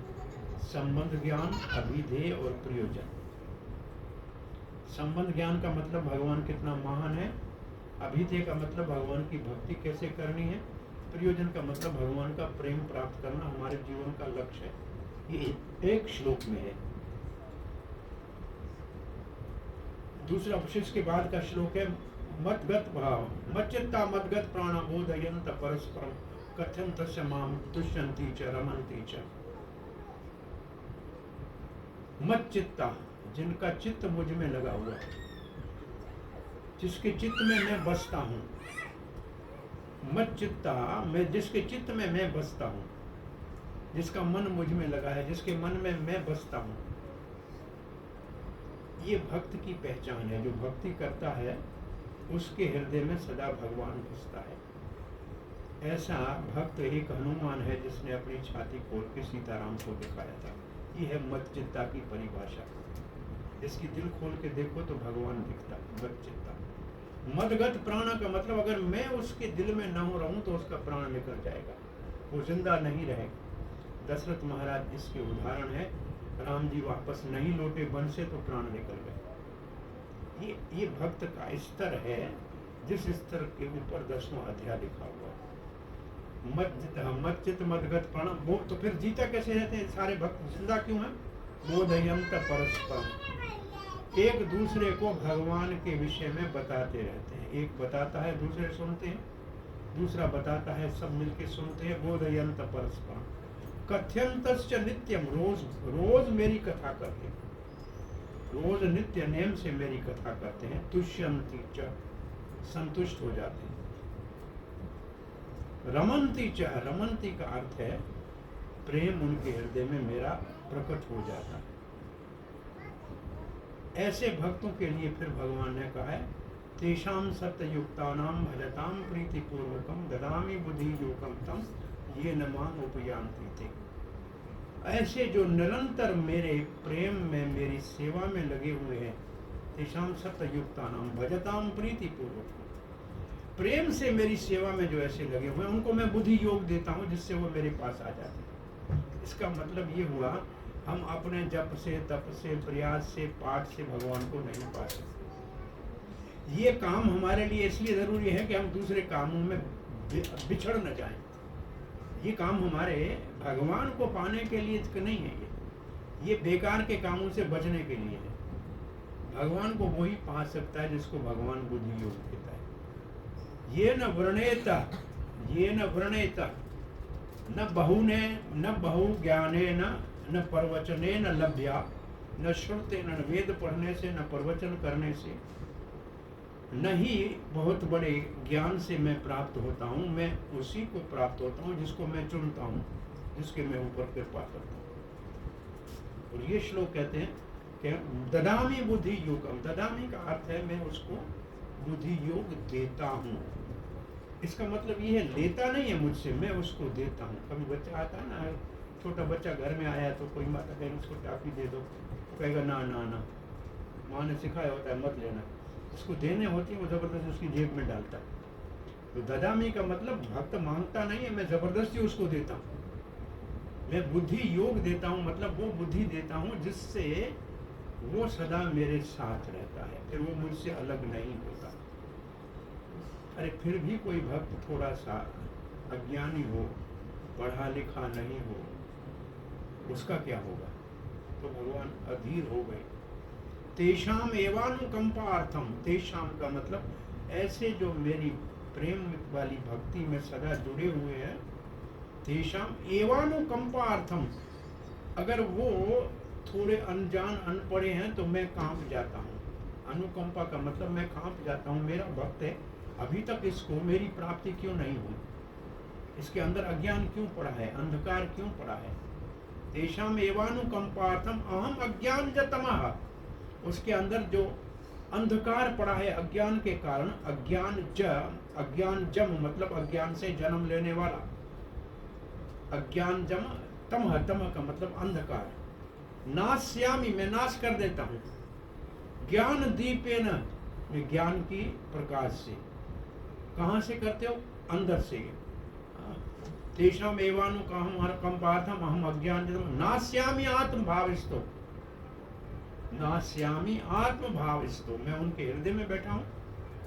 संबंध ज्ञान, अभिधेय और प्रयोजन। संबंध ज्ञान का मतलब भगवान कितना महान है, अभिधेय का मतलब भगवान की भक्ति कैसे करनी है, प्रयोजन का मतलब भगवान का प्रेम प्राप्त करना हमारे जीवन का लक्ष्य है। ये एक श्लोक में है। दूसरा उपनिषद के बाद का श्लोक है मदगत भाव, मच्चित्ता मदगत प्राणा बोधयन्त परस्परम कथयन्तश्च माम तुष्यन्ति च रमन्ति च। मच्चित्ता, जिनका चित्त मुझ में लगा हुआ है, जिसके चित्त में मैं बसता हूँ। मच्चित्ता, मैं जिसके चित्त में मैं बसता हूँ, जिसका मन मुझ में लगा है, जिसके मन में मैं बसता हूँ। ये भक्त की पहचान है। जो भक्ति करता है उसके हृदय में सदा भगवान बसता है। ऐसा भक्त एक हनुमान है जिसने अपनी छाती खोल के सीताराम को दिखाया था। ये है मच्चित्ता की परिभाषा। इसकी दिल खोल के देखो तो भगवान दिखता है। मच्चित्ता मदगत प्राण का मतलब अगर मैं उसके दिल में न हो रहूं तो उसका प्राण निकल जाएगा, वो जिंदा नहीं रहेगा। दशरथ महाराज इसके उदाहरण है। राम जी वापस नहीं लौटे वन से तो प्राण निकल गए। ये भक्त का स्तर है, जिस स्तर के ऊपर 10वां अध्याय लिखा हुआ है। मच्चित मदगत प्राण। वो तो फिर जीता कैसे रहते हैं सारे भक्त, जिंदा क्यों हैं? बोधयन्त परस्परम, एक दूसरे को भगवान के विषय में बताते रहते हैं। एक बताता है, दूसरे सुनते हैं, दूसरा बताता है, सब मिलके सुनते हैं। बोधयन्त परस्परम कथयन्तश्च नित्यम, रोज रोज मेरी कथा करते हैं, रोज नित्य नेम से मेरी कथा करते हैं। तुष्यन्ति च, संतुष्ट हो जाते हैं। रमन्ति च, रमन्ति का अर्थ है प्रेम उनके हृदय में मेरा प्रकट हो जाता है। ऐसे भक्तों के लिए फिर भगवान ने कहा है तेषां सत्ययुक्तानां भजतां प्रीतिपूर्वकं ददामि बुद्धि योगं तम ये न मां उपयान्ति ते। ऐसे जो निरंतर मेरे प्रेम में मेरी सेवा में लगे हुए हैं, तेषां सत्ययुक्तानां भजतां प्रीतिपूर्वकं, प्रेम से मेरी सेवा में जो ऐसे लगे हुए हैं उनको मैं बुद्धि योग देता हूँ जिससे वो मेरे पास आ जाते हैं। इसका मतलब ये हुआ हम अपने जप से, तप से, प्रयास से, पाठ से भगवान को नहीं पा सकते। ये काम हमारे लिए इसलिए जरूरी है कि हम दूसरे कामों में बिछड़ न जाएं। ये काम हमारे भगवान को पाने के लिए नहीं है, ये बेकार के कामों से बचने के लिए है। भगवान को वही पा सकता है जिसको भगवान बुद्धि योग देता है। ये न व्रणेत न बहुने न बहु ज्ञाने न प्रवचने न लभ्या न श्रुते न वेद पढ़ने से, न प्रवचन करने से, न ही बहुत बड़े ज्ञान से मैं प्राप्त होता हूँ। मैं उसी को प्राप्त होता हूँ जिसको मैं चुनता हूँ, जिसके मैं ऊपर कृपा करता हूँ। और ये श्लोक कहते हैं कि ददामि बुद्धि योगम। ददामि का अर्थ है मैं उसको बुद्धि योग देता हूँ। इसका मतलब ये है लेता नहीं है मुझसे, मैं उसको देता हूँ। कभी बच्चा आता है ना, छोटा बच्चा घर में आया तो कोई माता बहन उसको टॉफी दे दो, तो कहेगा ना ना ना, माँ ने सिखाया होता है मत लेना। उसको देने होती है, वो जबरदस्ती उसकी जेब में डालता है। तो ददामी का मतलब भक्त मांगता नहीं है, मैं जबरदस्ती उसको देता हूँ। मैं बुद्धि योग देता हूँ, मतलब वो बुद्धि देता हूँ जिससे वो सदा मेरे साथ रहता है, फिर वो मुझसे अलग नहीं होता। अरे फिर भी कोई भक्त थोड़ा सा अज्ञानी हो, पढ़ा लिखा नहीं हो, उसका क्या होगा? तो भगवान अधीर हो गए। तेषाम एवानुकंपार्थम, तेषाम का मतलब ऐसे जो मेरी प्रेम वाली भक्ति में सदा जुड़े हुए हैं। तेषाम एवानुकंपार्थम, अगर वो थोड़े अनजान अनपढ़े हैं तो मैं कांप जाता हूँ। अनुकंपा का मतलब मैं कांप जाता हूँ, मेरा भक्त है, अभी तक इसको मेरी प्राप्ति क्यों नहीं हुई, इसके अंदर अज्ञान क्यों पड़ा है, अंधकार क्यों पड़ा है। तेषाम एवानुकंपार्थम अहम अज्ञान जतमः, उसके अंदर जो अंधकार पड़ा है अज्ञान के कारण, अज्ञान जम मतलब अज्ञान से जन्म लेने वाला, अज्ञान जमा तमह, तमह का मतलब अंधकार। नास्यामि, मैं नाश कर देता हूँ। ज्ञान दीपेन, मैं ज्ञान की प्रकाश से। कहाँ से करते हो? अंदर से। तेषाम एवानु कम पार्थम अहम अज्ञान नास्यामि आत्म भाविस्तो, नास्यामि आत्म भाविस्तो, मैं उनके हृदय में बैठा हूँ,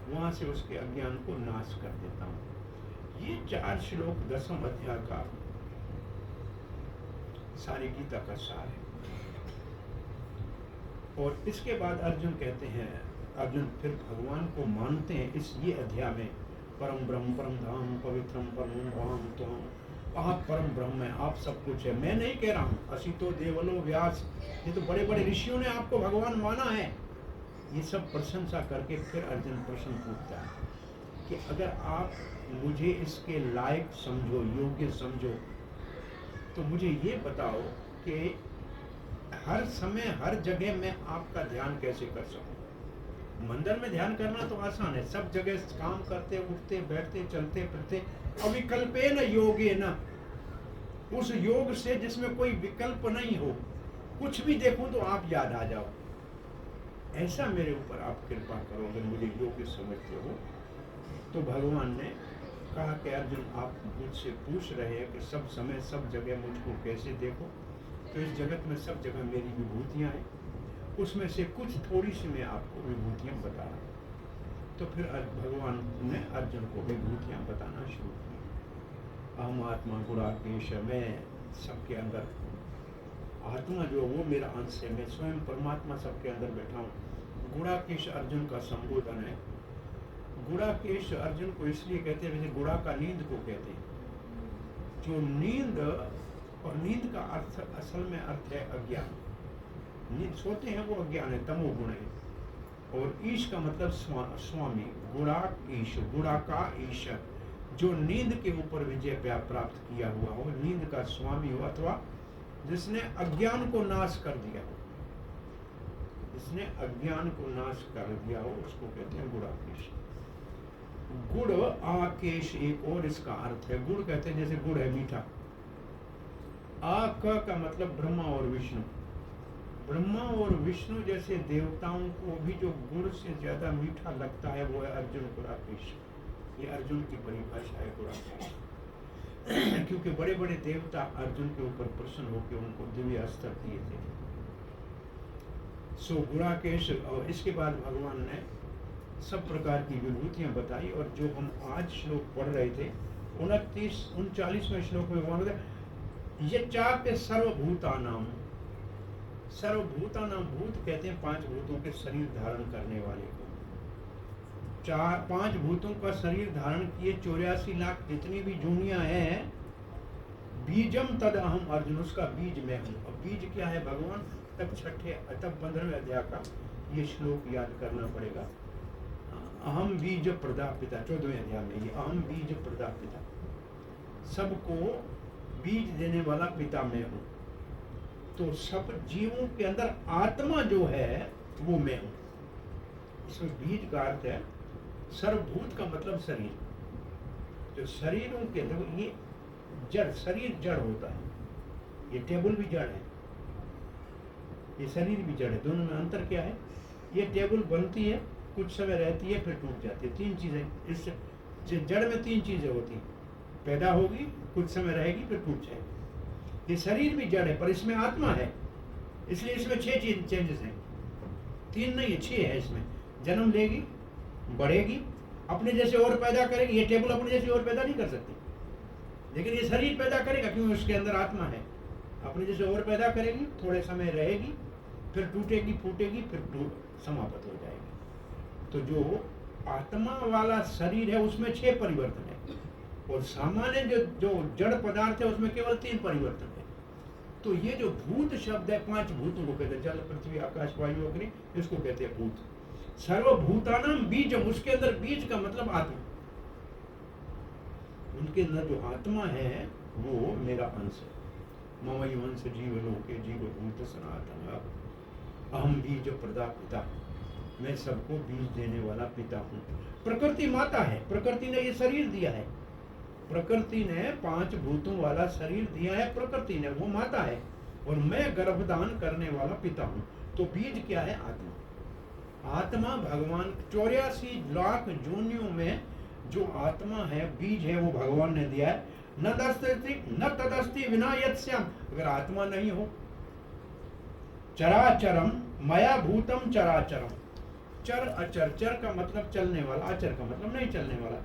वहां से उसके अज्ञान को नाश कर देता हूँ। ये 4 श्लोक 10वें अध्याय का सारी गीता का सार है। और इसके बाद अर्जुन कहते हैं, अर्जुन फिर भगवान को मानते हैं इस ये अध्याय में, परम ब्रह्म परम धाम पवित्रम परम राम त्वं, आप परम ब्रह्म है, आप सब कुछ है। मैं नहीं कह रहा हूँ, असितो देवलो व्यास, ये तो बड़े बड़े ऋषियों ने आपको भगवान माना है। ये सब प्रशंसा करके फिर अर्जुन प्रश्न पूछता है कि अगर आप मुझे इसके लायक समझो, योग्य समझो, तो मुझे ये बताओ कि हर समय हर जगह मैं आपका ध्यान कैसे कर सकूं। मंदिर में ध्यान करना तो आसान है, सब जगह काम करते उठते बैठते चलते फिरते, अविकल्पे न योगे न, उस योग से जिसमें कोई विकल्प नहीं हो, कुछ भी देखूं तो आप याद आ जाओ। ऐसा मेरे ऊपर आप कृपा करो, अगर मुझे योग्य समझते हो। तो भगवान ने कहा कि अर्जुन आप मुझसे पूछ रहे हैं कि सब समय सब जगह मुझको कैसे देखो, तो इस जगत में सब जगह मेरी विभूतियाँ हैं, उसमें से कुछ थोड़ी सी मैं आपको विभूतियाँ बता रहा हूँ। तो फिर भगवान ने अर्जुन को विभूतियाँ बताना शुरू की। अहम आत्मा गुणाकेश, मैं सबके अंदर, आत्मा जो वो मेरा अंश है, मैं स्वयं परमात्मा सबके अंदर बैठा हूँ। गुणाकेश अर्जुन का संबोधन है। गुणाकेश अर्जुन को इसलिए कहते हैं, जैसे गुड़ा का नींद को कहते हैं। जो नींद, और नींद का अर्थ असल में अर्थ है अज्ञान। नींद सोते हैं वो अज्ञान है, तमोगुण है। और ईश का मतलब स्वामी, गुड़ा ईश, गुड़ा का ईश, जो नींद के ऊपर विजय प्राप्त किया हुआ हो, नींद का स्वामी हो, अथवा जिसने अज्ञान को नाश कर दिया हो, जिसने अज्ञान को नाश कर दिया हो, उसको कहते हैं गुणाकेश। गुड़ आकेश एक और इसका अर्थ है। गुड़ कहते हैं जैसे गुड़ है मीठा। आ का मतलब ब्रह्मा और विष्णु। ब्रह्मा और विष्णु जैसे देवताओं को भी जो गुड़ से ज्यादा मीठा लगता है वो है अर्जुन गुणाकेश। ये अर्जुन की परिभाषा है गुणाकेश। क्योंकि बड़े बड़े देवता अर्जुन के ऊपर प्रसन्न होकर उनको दिव्य अस्त्र दिए थे। सो गुणाकेश। और इसके बाद भगवान ने सब प्रकार की विभूतियां बताई। और जो हम आज श्लोक पढ़ रहे थे 39-39वें श्लोक में भगवान ने ये चाप्य सर्वभूतानाम, सर्वभूतानाम, भूत कहते हैं 5 भूतों के शरीर धारण करने वाले को। 5 भूतों का शरीर धारण किए 84 लाख जितनी भी जूनियां हैं, बीजम तद अहम अर्जुन, उसका बीज मैं हूँ। अब बीज क्या है भगवान, तब 15वें अध्याय का ये श्लोक याद करना पड़ेगा। अहम बीज प्रदापिता, 14वें अध्याय में ये अहम बीज प्रदापिता, सबको बीज देने वाला पिता मैं हूँ। तो सब जीवों के अंदर आत्मा जो है वो मैं हूँ। इसमें बीज का अर्थ है सर्वभूत का मतलब शरीर। जो शरीरों के अंदर ये जड़, शरीर जड़ होता है, ये टेबल भी जड़ है, ये शरीर भी जड़ है। दोनों में अंतर क्या है, ये टेबल बनती है, कुछ समय रहती है, फिर टूट जाती है। 3 चीजें इस जड़ में, 3 चीजें होती हैं, पैदा होगी, कुछ समय रहेगी, फिर टूट जाएगी। ये शरीर भी जड़ है, पर इसमें आत्मा है, इसलिए इसमें 6 चेंजेस हैं। 3 नहीं है, 6 है। इसमें जन्म लेगी, बढ़ेगी, अपने जैसे और पैदा करेगी। ये टेबल अपने जैसे और पैदा नहीं कर सकती, लेकिन ये शरीर पैदा करेगा क्योंकि उसके अंदर आत्मा है। अपने जैसे और पैदा करेगी, थोड़े समय रहेगी, फिर टूटेगी, फूटेगी, फिर समाप्त हो जाएगी। तो जो आत्मा वाला शरीर है उसमें 6 परिवर्तन है, और सामान्य जो जड़ पदार्थ है उसमें केवल 3 परिवर्तन है। तो ये जो भूत शब्द है, 5 भूतों को कहते हैं, जल पृथ्वी आकाश वायु अग्नि, इसको कहते हैं भूत। सर्वभूतानाम बीजम, उसके अंदर बीज का मतलब आत्मा। उनके अंदर जो आत्मा है वो मेरा अंश है। ममई वंश जीव लोके जीव भूत सनातन अहम बीज प्रदापिता, मैं सबको बीज देने वाला पिता हूँ। प्रकृति माता है, प्रकृति ने ये शरीर दिया है, प्रकृति ने 5 भूतों वाला शरीर दिया है, प्रकृति ने, वो माता है, और मैं गर्भदान करने वाला पिता हूँ। तो बीज क्या है? आत्मा। आत्मा भगवान 84 लाख योनियों में जो आत्मा है, बीज है, वो भगवान ने दिया है। न तदस्ति विना यत्स्याम, अगर आत्मा नहीं हो, चराचरम मया भूतम चराचरम, चर अचर, चर का मतलब चलने वाला, अचर का मतलब नहीं चलने वाला।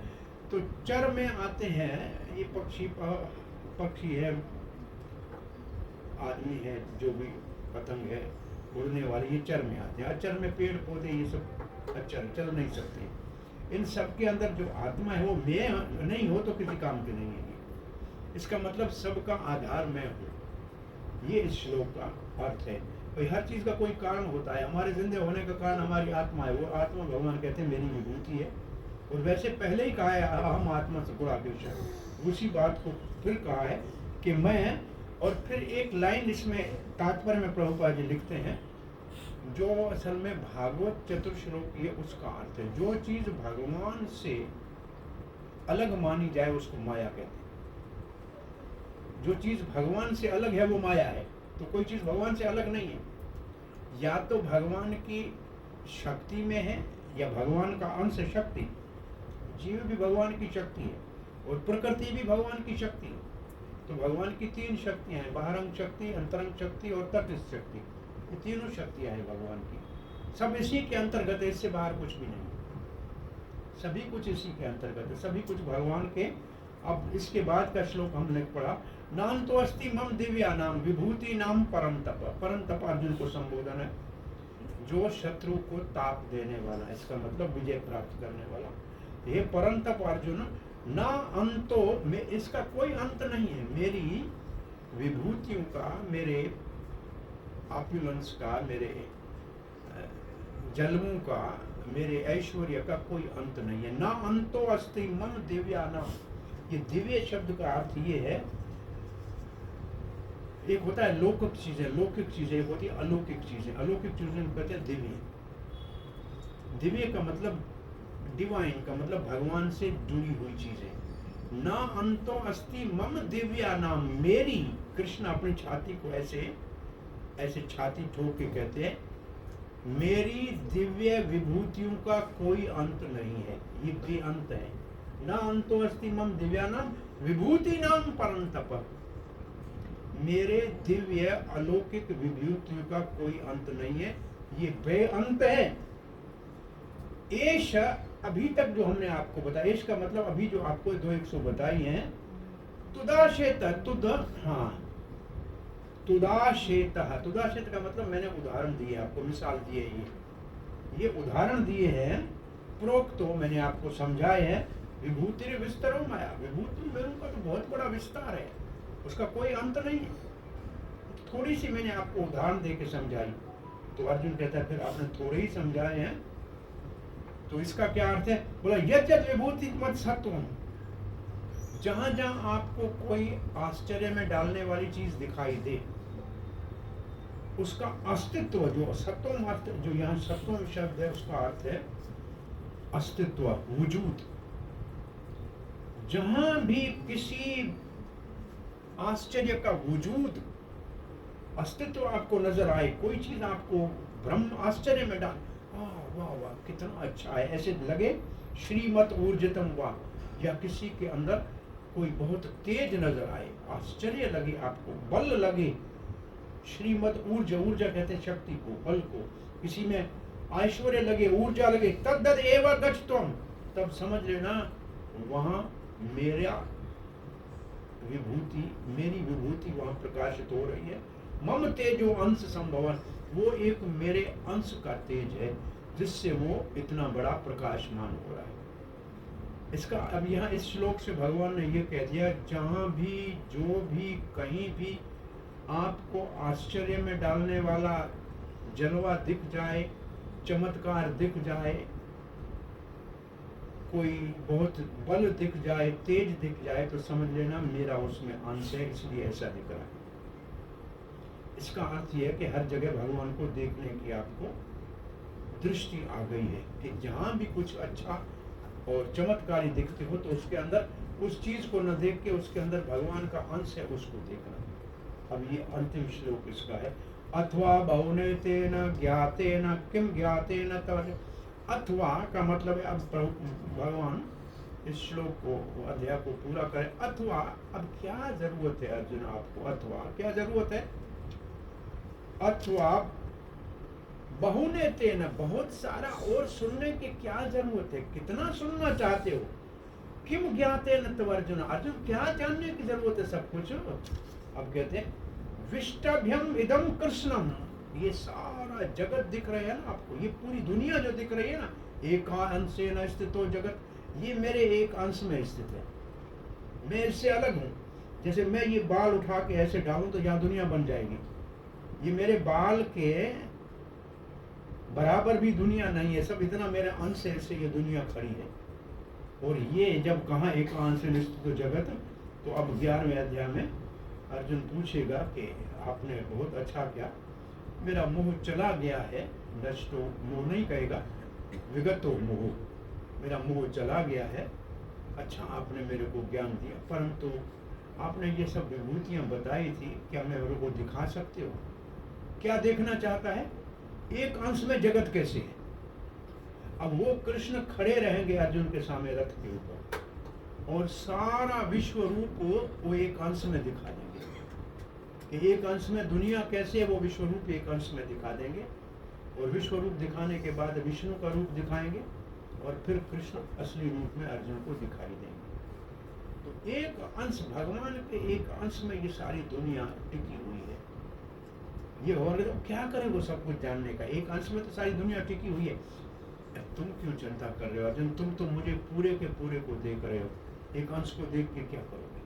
तो चर में आते हैं ये पक्षी है, आदमी है, जो भी पतंग है, उड़ने वाले, ये चर में आते हैं। अचर में पेड़ पौधे, ये सब अचर, चल नहीं सकते। इन सब के अंदर जो आत्मा है वो मैं नहीं हो तो किसी काम की नहीं है। इसका मतलब सबका आधार मैं हूँ, ये इस श्लोक का अर्थ है। भाई हर चीज का कोई कारण होता है, हमारे जिंदे होने का कारण हमारी आत्मा है, वो आत्मा भगवान कहते हैं मेरी विभूति है। और वैसे पहले ही कहा है हम आत्मा से गुणा विषय, उसी बात को फिर कहा है कि मैं, और फिर एक लाइन इसमें तात्पर्य में प्रभुपाद जी लिखते हैं, जो असल में भागवत चतुर्श्लोक है उसका अर्थ है। जो चीज भगवान से अलग मानी जाए उसको माया कहते हैं। जो चीज भगवान से अलग है वो माया है। तो कोई चीज भगवान से अलग नहीं है, या तो भगवान की शक्ति में है या भगवान का अंश शक्ति। जीव भी भगवान की शक्ति है और प्रकृति भी भगवान की शक्ति है। तो भगवान की 3 शक्तियां हैं, बाहरंग शक्ति, अंतरंग शक्ति और तटस्थ शक्ति। ये तीनों शक्तियां हैं भगवान की, सब इसी के अंतर्गत है, इससे बाहर कुछ भी नहीं। सभी कुछ इसी के अंतर्गत है, सभी कुछ भगवान के। अब इसके बाद का श्लोक हमने पढ़ा, नाम तो अस्ति मम दिव्या नाम विभूति नाम परम तप। परम तप अर्जुन को संबोधन है, जो शत्रु को ताप देने वाला, इसका मतलब विजय प्राप्त करने वाला। ये परम तप अर्जुन, ना अंतो में, इसका कोई अंत नहीं है। मेरी विभूतियों का, मेरे ऑपुलेंस का, मेरे जन्मों का, मेरे ऐश्वर्य का कोई अंत नहीं है। ना अंतो अस्ति मम दिव्या नाम। ये दिव्य शब्द का अर्थ ये है, एक होता है लौकिक चीजें, लौकिक चीजें होती है अलौकिक चीजें। अलौकिक चीजें कहते हैं दिव्य। दिव्य का मतलब डिवाइन का मतलब भगवान से जुड़ी हुई चीजें। ना अंतो अस्ति मम दिव्या नाम, मेरी, कृष्ण अपनी छाती को ऐसे ऐसे छाती ठोक के कहते हैं, मेरी दिव्य विभूतियों का कोई अंत नहीं है, ये बेअंत है। ना अंतो अस्ति मम दिव्या नाम विभूति नाम परम तप। मेरे दिव्य अलौकिक विभूतियों का कोई अंत नहीं है, ये बेअंत है। एश, अभी तक जो हमने आपको बताया, इसका मतलब अभी जो आपको 2-100 बताई हैं, तुदाशेत, तुद, हाँ, तुदाशेत। तुदाशेत का मतलब मैंने उदाहरण दिए आपको, मिसाल दिए। ये उदाहरण दिए हैं, प्रोक्तो मैंने आपको समझाए हैं। विभूति विस्तरो माया, विभूति मेरू का तो बहुत बड़ा विस्तार है, उसका कोई अंत नहीं है। थोड़ी सी मैंने आपको उदाहरण दे के समझाई। तो अर्जुन कहता है फिर आपने थोड़े ही समझाए हैं, तो इसका क्या अर्थ है? बोला यत् यत् विभूति मत सत्वम, जहां जहां आपको कोई आश्चर्य में डालने वाली चीज दिखाई दे, उसका अस्तित्व, जो सत्वम अर्थ, जो यहाँ सत्वम शब्द है उसका अर्थ है अस्तित्व, वजूद। जहां भी किसी आश्चर्य का वजूद, अस्तित्व आपको नजर आए, कोई चीज आपको ब्रह्म आश्चर्य में डाल, वाह वाह कितना अच्छा है, ऐसे लगे, श्रीमत ऊर्जतम वाह, या किसी के अंदर कोई बहुत तेज नजर आए, आश्चर्य लगे आपको, बल लगे, श्रीमत ऊर्जा, ऊर्जा कहते हैं शक्ति को, बल को, किसी में ऐश्वर्य लगे, ऊर्जा लगे, तद्दद एव गच्छत्वम, तब समझ लेना वहां मेरा विभूति, मेरी विभूति वहां प्रकाशित हो रही है। मम तेजो अंश संभवन, वो एक मेरे अंश का तेज है जिससे वो इतना बड़ा प्रकाशमान हो रहा है। इसका अब यहाँ इस श्लोक से भगवान ने ये कह दिया, जहाँ भी, जो भी, कहीं भी आपको आश्चर्य में डालने वाला जलवा दिख जाए, चमत्कार दिख जाए, कोई बहुत बल दिख जाए, तेज दिख जाए, तो समझ लेना मेरा उसमें अंश है, इसलिए ऐसा दिख रहा है। इसका अर्थ यह है कि हर जगह भगवान को देखने की आपको दृष्टि आ गई है कि जहाँ भी कुछ अच्छा और चमत्कारी दिखते हो तो उसके अंदर उस चीज को न देख के उसके अंदर भगवान का अंश है उसको देखना। अब ये अंतिम श्लोक इसका है, अथवा बहुने तेन ज्ञातेन किम ज्ञातेन तद। अथवा का मतलब है, अब भगवान इस श्लोक को अध्याय को पूरा करें। अथवा अब क्या जरूरत है अर्जुन आपको, अथवा क्या जरूरत है? अथवा बहुने तेन, बहुत सारा और सुनने की क्या जरूरत है? कितना सुनना चाहते हो? किम ज्ञातेन तव अर्जुन, अर्जुन क्या जानने की जरूरत है? सब कुछ। अब कहते हैं विष्टभ्यम इदम कृष्णम, ये सारा जगत दिख रहा है ना आपको, ये पूरी दुनिया जो दिख रही है ना, एका अंशेन स्थितो जगत, ये मेरे एक अंश में स्थित है, मैं इससे अलग हूँ। जैसे मैं ये बाल उठा के ऐसे डालूं तो यहाँ दुनिया बन जाएगी, ये मेरे बाल के बराबर भी दुनिया नहीं है, सब इतना मेरे अंश से ये दुनिया खड़ी है। और ये जब कहा एक अंश स्थितो जगत, तो अब 11वें अध्याय में अर्जुन पूछेगा कि आपने बहुत अच्छा किया, मेरा मोह चला गया है, नष्टो मोह नहीं कहेगा, विगतो मोह, मेरा मोह चला गया है, अच्छा आपने मेरे को ज्ञान दिया, परंतु आपने ये सब विभूतियां बताई थी, क्या मेरे को दिखा सकते हो? क्या देखना चाहता है? एक अंश में जगत कैसे है? अब वो कृष्ण खड़े रहेंगे अर्जुन के सामने रथ के ऊपर, और सारा विश्व रूप वो एक अंश में दिखा देंगे कि एक अंश में दुनिया कैसे है, वो विश्व रूप एक अंश में दिखा देंगे। और विश्व रूप दिखाने के बाद विष्णु का रूप दिखाएंगे, और फिर कृष्ण असली रूप में अर्जुन को दिखाई देंगे। तो एक अंश, भगवान के एक अंश में ये सारी दुनिया टिकी हुई है। ये और क्या करें वो सब कुछ जानने का, एक अंश में तो सारी दुनिया टिकी हुई है। तुम क्यों चिंता कर रहे हो अर्जुन? तुम तो मुझे पूरे के पूरे को देख रहे हो, एक अंश को देख के क्या करोगे?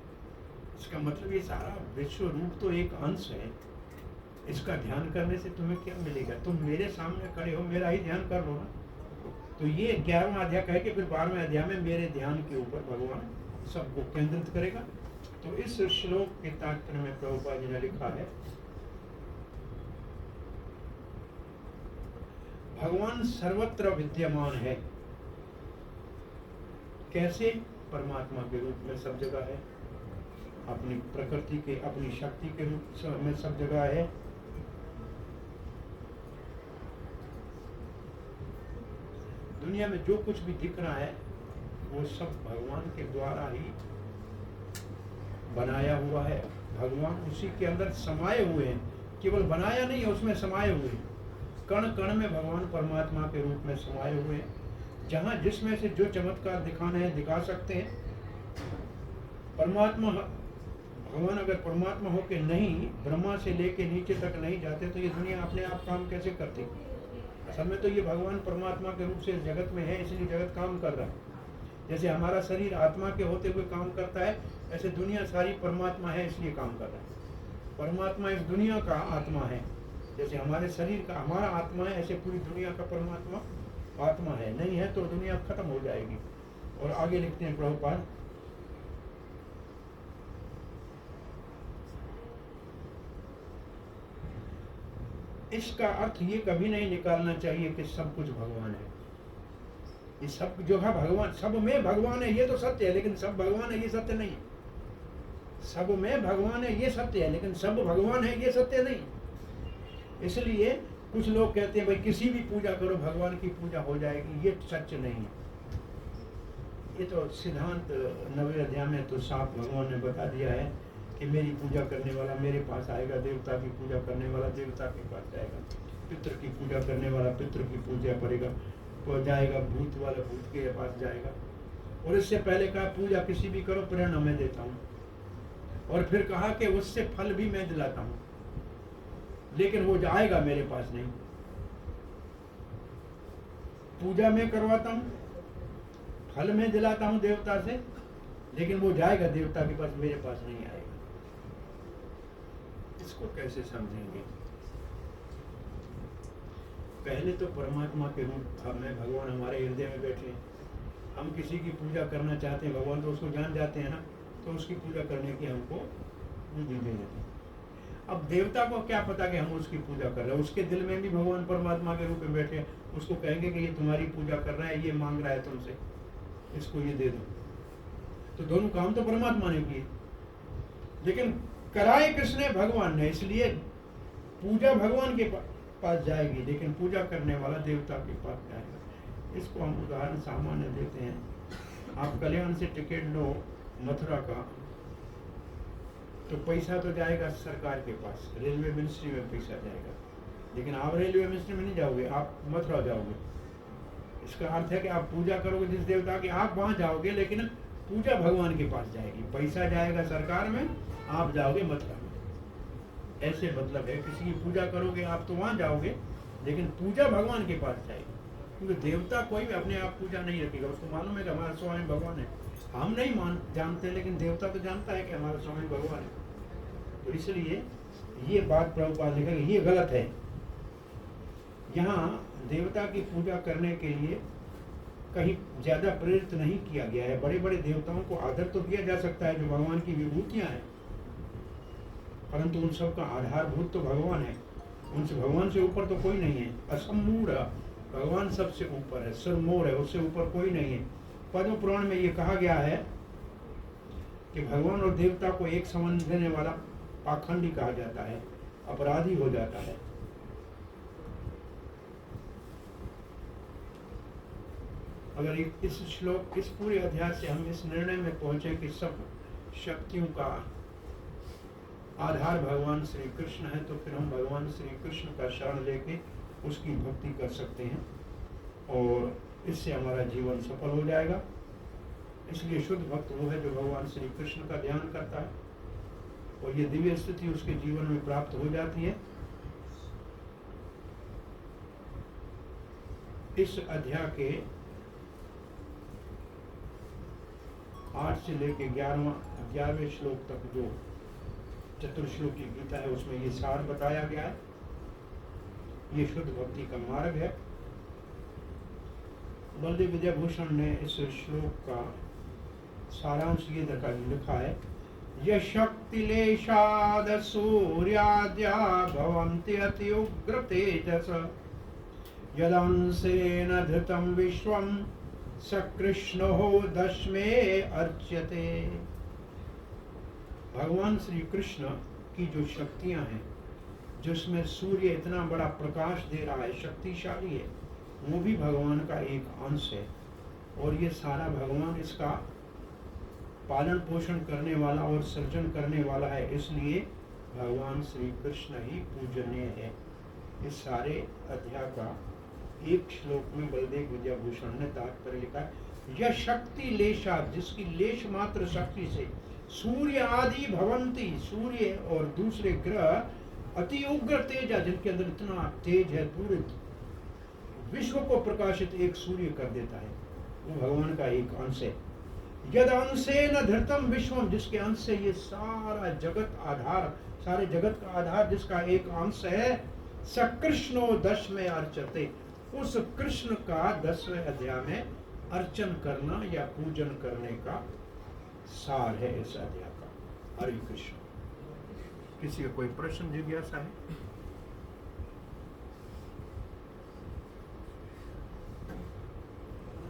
इसका मतलब ये सारा विश्व रूप तो एक अंश है, इसका ध्यान करने से तुम्हें क्या मिलेगा? तुम मेरे सामने खड़े हो, मेरा ही ध्यान कर लो ना। तो ये 11वां अध्याय कह के फिर 12वें अध्याय में मेरे ध्यान के ऊपर भगवान सबको केंद्रित करेगा। तो इस श्लोक के तात्पर्य में प्रभुपाद जी ने लिखा है, भगवान सर्वत्र विद्यमान है। कैसे? परमात्मा के रूप में सब जगह है, अपनी प्रकृति के, अपनी शक्ति के रूप में सब जगह है। दुनिया में जो कुछ भी दिख रहा है वो सब भगवान के द्वारा ही बनाया हुआ है। भगवान उसी के अंदर समाये हुए हैं, केवल बनाया नहीं है, उसमें समाये हुए हैं। कण कण में भगवान परमात्मा के रूप में समाये हुए हैं। जहाँ जिसमें से जो चमत्कार दिखाना है दिखा सकते हैं। परमात्मा, भगवान अगर परमात्मा हो के नहीं, ब्रह्मा से लेके नीचे तक नहीं जाते तो ये दुनिया अपने आप काम कैसे करती? असल में तो ये भगवान परमात्मा के रूप से जगत में है, इसलिए जगत काम कर रहा है। जैसे हमारा शरीर आत्मा के होते हुए काम करता है, ऐसे दुनिया सारी परमात्मा है इसलिए काम कर रहा है। परमात्मा इस दुनिया का आत्मा है, जैसे हमारे शरीर का हमारा आत्मा है, ऐसे पूरी दुनिया का परमात्मा आत्मा है। नहीं है तो दुनिया खत्म हो जाएगी। और आगे लिखते हैं प्रभुपाद, इसका अर्थ ये कभी नहीं निकालना चाहिए कि सब कुछ भगवान है। ये सब जो है भगवान, सब में भगवान है ये तो सत्य है, लेकिन सब भगवान है ये सत्य नहीं है। सब में भगवान है ये सत्य है, लेकिन सब भगवान है ये सत्य नहीं। इसलिए कुछ लोग कहते हैं भाई किसी भी पूजा करो भगवान की पूजा हो जाएगी, ये सच नहीं है। ये तो सिद्धांत 9वें अध्याय में तो साफ भगवान ने बता दिया है कि मेरी पूजा करने वाला मेरे पास आएगा, देवता की पूजा करने वाला देवता के पास जाएगा, पितृ की पूजा करने वाला पितृ की पूजा करेगा तो जाएगा, भूत वाला भूत के पास जाएगा। और इससे पहले कहा पूजा किसी भी करो प्रेरणा मैं देता हूँ, और फिर कहा कि उससे फल भी मैं दिलाता हूँ, लेकिन वो जाएगा मेरे पास नहीं। पूजा मैं करवाता हूँ, फल मैं दिलाता हूँ देवता से, लेकिन वो जाएगा देवता के पास, मेरे पास नहीं आएगा। इसको कैसे समझेंगे? पहले तो परमात्मा के रूप में भगवान हमारे हृदय में बैठे हैं। हम किसी की पूजा करना चाहते हैं, भगवान तो उसको जान जाते हैं ना, तो उसकी पूजा करने की हमको विधि दे देते हैं। अब देवता को क्या पता कि हम उसकी पूजा कर रहे हैं? उसके दिल में भी भगवान परमात्मा के रूप में बैठे हैं। उसको कहेंगे कि ये तुम्हारी पूजा कर रहा है, ये मांग रहा है तुमसे, इसको ये दे दो। तो दोनों काम तो परमात्मा ने किए, लेकिन कराए किसने? भगवान ने। इसलिए पूजा भगवान के पास जाएगी, लेकिन पूजा करने वाला देवता के पास जाएगा। इसको हम उदाहरण सामान्य देते हैं। आप कल्याण से टिकट लो मथुरा का, तो पैसा तो जाएगा सरकार के पास, रेलवे मिनिस्ट्री में पैसा जाएगा, लेकिन आप रेलवे मिनिस्ट्री में नहीं जाओगे, आप मथुरा जाओगे। इसका अर्थ है कि आप पूजा करोगे जिस देवता की, आप वहाँ जाओगे, लेकिन पूजा भगवान के पास जाएगी। पैसा जाएगा सरकार में, आप जाओगे मथुरा में। ऐसे मतलब है, किसी की पूजा करोगे आप तो वहाँ जाओगे, लेकिन पूजा भगवान के पास जाएगी। क्योंकि देवता कोई भी अपने आप पूजा नहीं रखेगा, उसको मालूम है कि हमारा स्वामी भगवान है। हम नहीं जानते, लेकिन देवता तो जानता है कि हमारा स्वामी भगवान है। तो इसलिए ये बात प्रभुपाद लिखा कि ये गलत है। यहाँ देवता की पूजा करने के लिए कहीं ज्यादा प्रेरित नहीं किया गया है। बड़े बड़े देवताओं को आदर तो किया जा सकता है जो भगवान की विभूतियां हैं, परंतु उन सब का आधारभूत तो भगवान है। उनसे भगवान से ऊपर तो कोई नहीं है। असमूढ़ भगवान सबसे ऊपर है, सिरमौर है, उससे ऊपर कोई नहीं है। पद्म पुराण में ये कहा गया है कि भगवान और देवता को एक संबंध देने वाला पाखंडी कहा जाता है, अपराधी हो जाता है। अगर इस श्लोक, इस पूरे अध्याय से हम इस निर्णय में पहुंचे कि सब शक्तियों का आधार भगवान श्री कृष्ण है, तो फिर हम भगवान श्री कृष्ण का शरण लेके उसकी भक्ति कर सकते हैं और इससे हमारा जीवन सफल हो जाएगा। इसलिए शुद्ध भक्त वो है जो भगवान श्री कृष्ण का ध्यान करता है और ये दिव्य स्थिति उसके जीवन में प्राप्त हो जाती है। इस अध्याय के 8 से लेके 11वें श्लोक तक जो चतुर्श्लोक की गीता है उसमें ये सार बताया गया है। ये शुद्ध भक्ति का मार्ग है। बलदेव विद्याभूषण ने इस श्लोक का सारांश ये लिखा है, यशक्तिलेशाद सूर्याद्या भवन्ति अति उग्र तेजस यदंसेन धृतं विश्वं सकृष्णो दशमे अर्च्यते। भगवान श्री कृष्ण की जो शक्तियां हैं, जिसमें सूर्य इतना बड़ा प्रकाश दे रहा है, शक्तिशाली है, वो भी भगवान का एक अंश है और ये सारा भगवान इसका पालन पोषण करने वाला और सृजन करने वाला है। इसलिए भगवान श्री कृष्ण ही पूजनीय है। इस सारे अध्याय का एक श्लोक में बलदेव विद्याभूषण ने तात्पर्य लिखा है, यह शक्ति लेशा, जिसकी लेश मात्र शक्ति से सूर्य आदि भवंती, सूर्य और दूसरे ग्रह अति उग्र तेज है, जिनके अंदर इतना तेज है, पूरे विश्व को प्रकाशित एक सूर्य कर देता है, वो भगवान का एक अंश है। यद अंशेन धृतम विश्वम, जिसके अंश से ये सारा जगत आधार, सारे जगत का आधार जिसका एक अंश है, सकृष्णो दशमे अर्चते, उस कृष्ण का 10वें अध्याय में अर्चन करना या पूजन करने का सार है इस अध्याय का। हरे कृष्ण। किसी का कोई प्रश्न जिज्ञासा है?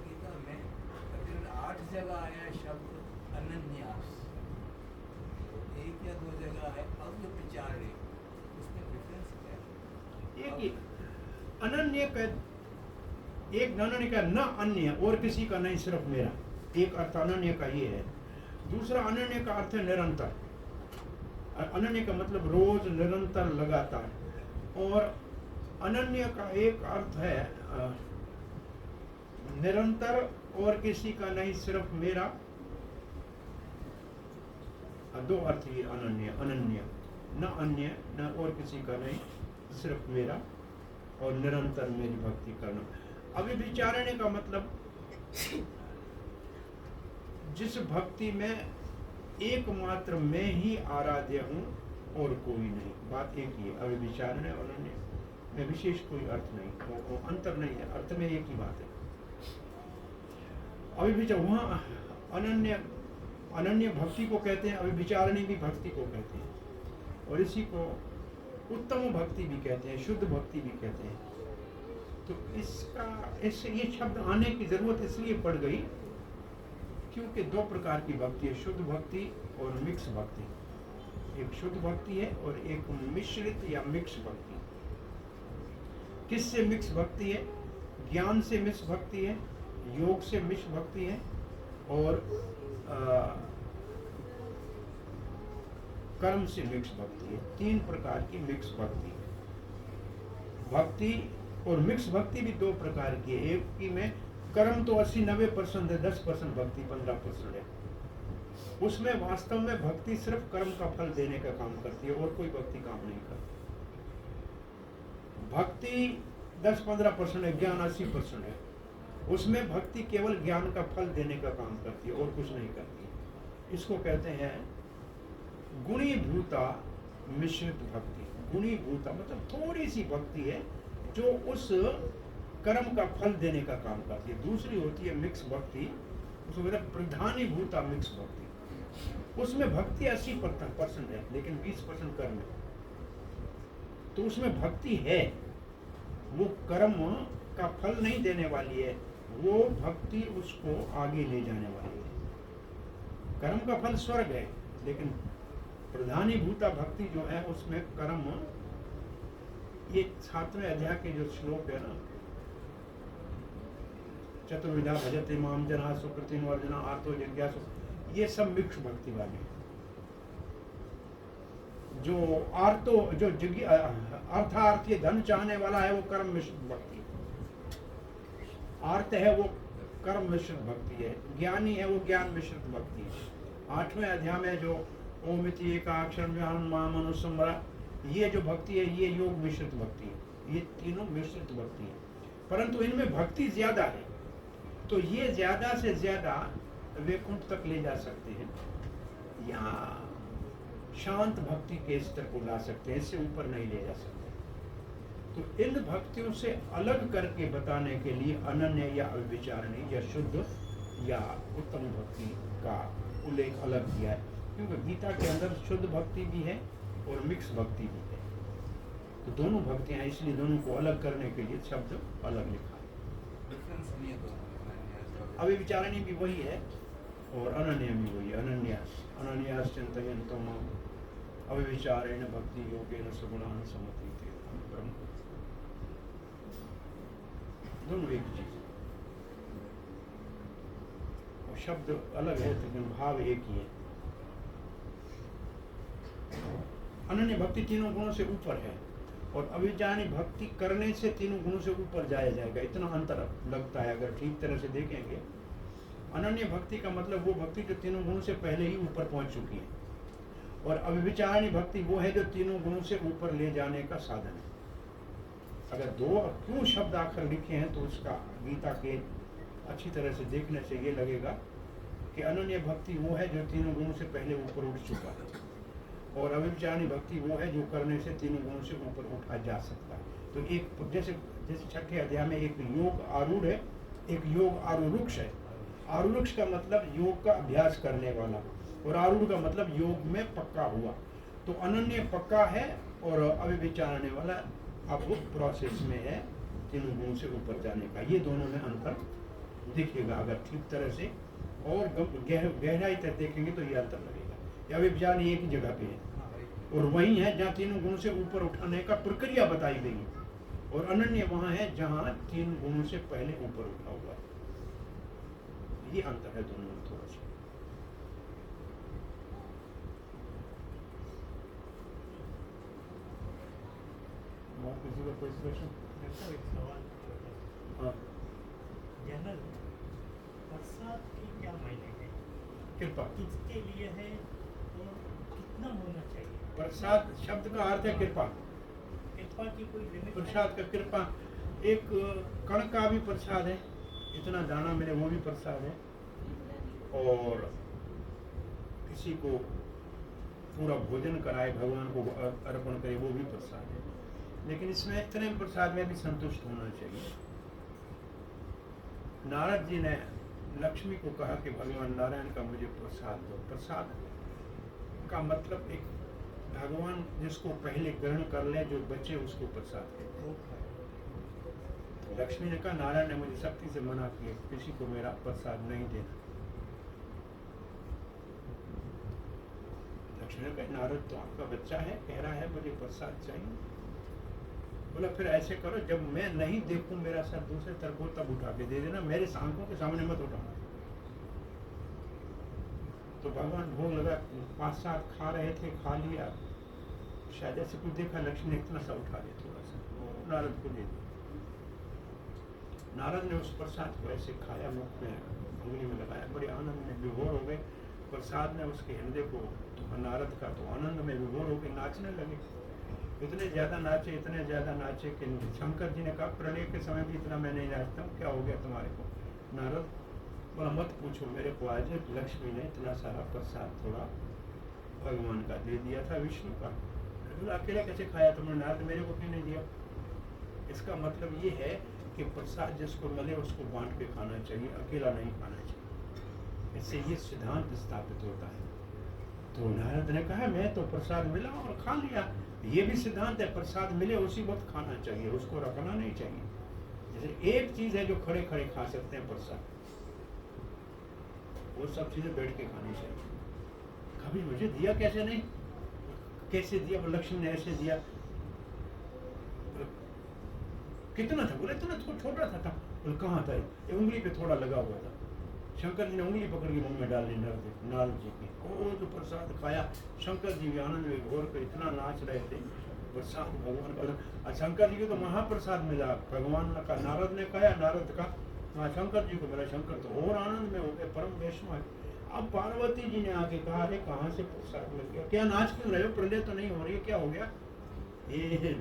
गीता में तकरीबन 8 जगह आया है शब्द अनन्यास, एक या 2 जगह है अव्यभिचारिणी, उसमें डिफरेंस क्या है?
एक ही अनन्य का, एक अनन्य का न अन्य और किसी का नहीं, सिर्फ मेरा। एक अर्थ अनन्य का ये है। दूसरा अनन्य का अर्थ है निरंतर। अनन्य का मतलब रोज, निरंतर, लगातार। और अनन्य का एक अर्थ है निरंतर और किसी का नहीं, सिर्फ मेरा। 2 अर्थ ये अनन्य, अनन्य न अन्य, न और किसी का नहीं, सिर्फ मेरा और निरंतर मेरी भक्ति करना। अव्यभिचारिणी का मतलब जिस भक्ति में एकमात्र मैं ही आराध्य हूँ और कोई नहीं। बात एक ही है, अव्यभिचारिणी और अनन्य में विशेष कोई अर्थ नहीं, वो अंतर नहीं है, अर्थ में एक ही बात है। अव्यभिचार, वहाँ अनन्य भक्ति को कहते हैं, अव्यभिचारिणी भी भक्ति को कहते हैं और इसी को उत्तम भक्ति भी कहते हैं, शुद्ध भक्ति भी कहते हैं। तो ये शब्द आने की जरूरत इसलिए पड़ गई क्योंकि दो प्रकार की भक्ति है, शुद्ध भक्ति और मिक्स भक्ति। एक शुद्ध भक्ति है और एक मिश्रित या मिक्स भक्ति। किससे मिक्स भक्ति है? ज्ञान से मिक्स भक्ति है, योग से मिक्स भक्ति है और कर्म से मिक्स भक्ति है। तीन प्रकार की मिक्स भक्ति है। भक्ति और मिक्स भक्ति भी दो प्रकार की है। एक की में कर्म तो 80-90% है, 10% भक्ति 15% है। उसमें वास्तव में भक्ति सिर्फ कर्म का फल देने का काम करती है और कोई भक्ति काम नहीं करती। भक्ति 10-15% है, ज्ञान 80% है। उसमें भक्ति केवल ज्ञान का फल देने का काम करती है और कुछ नहीं करती। इसको कहते हैं गुणीभूता मिश्रित भक्ति। गुणीभूता मतलब थोड़ी सी भक्ति है जो उस कर्म का फल देने का काम करती है। दूसरी होती है मिक्स भक्ति, उसको कहते हैं प्रधानीभूता मिक्स भक्ति। उसमें भक्ति 80% है लेकिन 20% कर्म है। तो उसमें भक्ति है, वो कर्म का फल नहीं देने वाली है, वो भक्ति उसको आगे ले जाने वाली है। कर्म का फल स्वर्ग है लेकिन प्रधानीभूता भक्ति जो है उसमें कर्म, ये 7वें अध्याय के जो श्लोक है ना, चतुर्विधा भजते माम जना सुकृतिन वर्जना आर्तो जिज्ञासु, ये सब मिक्स भक्ति वाले हैं। जो आर्तो जो अर्थार्थी धन चाहने वाला है वो कर्म मिश्रित भक्ति, आर्त है वो कर्म मिश्रित भक्ति है, ज्ञानी है वो ज्ञान मिश्रित भक्ति है। 8वें अध्याय में जो ओमिति एकाक्षर ज्ञान माम अनुसंबरा, ये जो भक्ति है ये योग मिश्रित भक्ति है। ये तीनों मिश्रित भक्ति है, परंतु इनमें भक्ति ज्यादा है तो ये ज्यादा से ज्यादा वैकुंठ तक ले जा सकते हैं या शांत भक्ति के स्तर को ला सकते हैं, इससे ऊपर नहीं ले जा सकते। तो इन भक्तियों से अलग करके बताने के लिए अनन्य या अविचारणी या शुद्ध या उत्तम भक्ति का उल्लेख अलग किया है, क्योंकि गीता के अंदर शुद्ध भक्ति भी है और मिक्स भक्ति भी है। तो दोनों भक्तियां, इसलिए दोनों को अलग करने के लिए शब्द अलग लिखा है।
डिफरेंस नहीं है दोनों में।
अविचारणी भी वही है और अनन्य भी वही है। अनन्यास चिंतयन्तो माम अविचारेण भक्ति योगेन सगुणान् समतीते ब्रह्म। दोनों एक चीज, और शब्द अलग है लेकिन भाव एक ही है। अनन्य भक्ति तीनों गुणों से ऊपर है और अविचारणी भक्ति करने से तीनों गुणों से ऊपर जाया जाएगा। इतना अंतर लगता है अगर ठीक तरह से देखेंगे। अनन्य भक्ति का मतलब वो भक्ति जो तीनों गुणों से पहले ही ऊपर पहुंच चुकी है, और अविचारणी भक्ति वो है जो तीनों गुणों से ऊपर ले जाने का साधन है। अगर दो क्यों शब्द आखिर लिखे हैं तो उसका गीता के अच्छी तरह से देखने से ये लगेगा कि अनन्य भक्ति वो है जो तीनों गुणों से पहले ऊपर उठ चुका है, और अविचारणी भक्ति वो है जो करने से तीनों गुणों से ऊपर उठा जा सकता है। तो एक जैसे 6ठे अध्याय में एक योग आरूढ़ है, एक योग आरूढ़ है। आरूढ़ का मतलब योग का अभ्यास करने वाला, और आरूढ़ का मतलब योग में पक्का हुआ। तो अनन्य पक्का है और अविचारने वाला अब प्रोसेस में है तीनों गुणों से ऊपर जाने का। ये दोनों में अंतर दिखेगा अगर ठीक तरह से और गहराई तक देखेंगे तो ये अंतर लगेगा। अविचार एक ही जगह पे है और वही है जहाँ तीनों गुणों से ऊपर उठाने का प्रक्रिया बताई गई है, और अनन्य वहाँ है जहाँ तीन गुणों से पहले ऊपर उठा हुआ है। ये अंतर है दोनों में थोड़ा सा। और किसी का कोई प्रश्न?
एक सवाल।
हाँ,
जनरल प्रसाद की क्या मायने है,
कृपा।
किसके लिए है और कितना होना चाहिए?
प्रसाद शब्द का अर्थ है कृपा।
कृपा की कोई लिमिट?
प्रसाद का कृपा, एक कण का भी प्रसाद है, इतना दाना मिले वो भी प्रसाद है, और किसी को पूरा भोजन कराए भगवान को अर्पण करे वो भी प्रसाद है। लेकिन इसमें इतने प्रसाद में भी संतुष्ट होना चाहिए। नारद जी ने लक्ष्मी को कहा कि भगवान नारायण का मुझे प्रसाद दो। प्रसाद का मतलब एक भगवान जिसको पहले ग्रहण कर ले, जो बचे उसको प्रसाद कहते हैं। लक्ष्मी ने कहा नारायण ने मुझे सख्ती से मना किया किसी को मेरा प्रसाद नहीं देना। लक्ष्मण ने कहा नारद तो आपका बच्चा है, कह रहा है मुझे प्रसाद चाहिए। बोला फिर ऐसे करो, जब मैं नहीं देखूं मेरा सर दूसरे तरफ हो तब उठा के दे देना, मेरे आंखों के सामने मत उठाना। तो भगवान भोग लगा, 5-7 खा रहे थे, खा लिया, शायद ऐसे कुछ देखा लक्ष्मण ने इतना सा उठा लिया, थोड़ा सा नारद को दे दिया। नारद ने उस प्रसाद को ऐसे खाया, मुख में उंगली में लगाया, बड़े आनंद में विभोर हो गए। प्रसाद ने उसके हृदय को, तो नारद का तो आनंद में विभोर हो गए, नाचने लगे। इतने ज़्यादा नाचे कि शंकर जी ने कहा प्रलय के समय भी इतना मैं नहीं नाचता हूँ, क्या हो गया तुम्हारे को? नारद बोला मत पूछो, मेरे को आज लक्ष्मी ने इतना सारा प्रसाद थोड़ा भगवान का दे दिया था, विष्णु का। बोला अकेला कैसे खाया तुमने? नारद मेरे को क्यों नहीं दिया? इसका मतलब ये है कि प्रसाद जिसको मिले उसको बांट के खाना चाहिए, अकेला नहीं खाना चाहिए। इससे ये सिद्धांत स्थापित होता है। तो नारद ने कहा मैं तो प्रसाद मिला और खा लिया, ये भी सिद्धांत है, प्रसाद मिले उसी वक्त खाना चाहिए, उसको रखना नहीं चाहिए। जैसे एक चीज है जो खड़े खड़े खा सकते हैं प्रसाद, वो सब चीजें बैठ के खानी चाहिए। कभी मुझे दिया कैसे नहीं, कैसे दिया? लक्ष्मण ने ऐसे दिया। कितना था? बोले इतना छोटा था। बोले कहाँ था? ये उंगली पे थोड़ा लगा हुआ था। शंकर जी ने उंगली पकड़ के मुंह में डाल ली नारद जी की, और जो प्रसाद खाया। शंकर जी भी आनंद में घोर कर इतना नाच रहे थे, प्रसाद भगवान का। शंकर जी को तो महाप्रसाद मिला, भगवान का नारद ने खाया, नारद का शंकर जी को मिला। शंकर तो और आनंद में हो गए, परम वैष्णव है। अब पार्वती जी ने आके कहा अरे कहाँ से प्रसाद मिल गया? क्या नाच क्यों रहे हो? प्रलय तो नहीं हो रही है, क्या हो गया? ये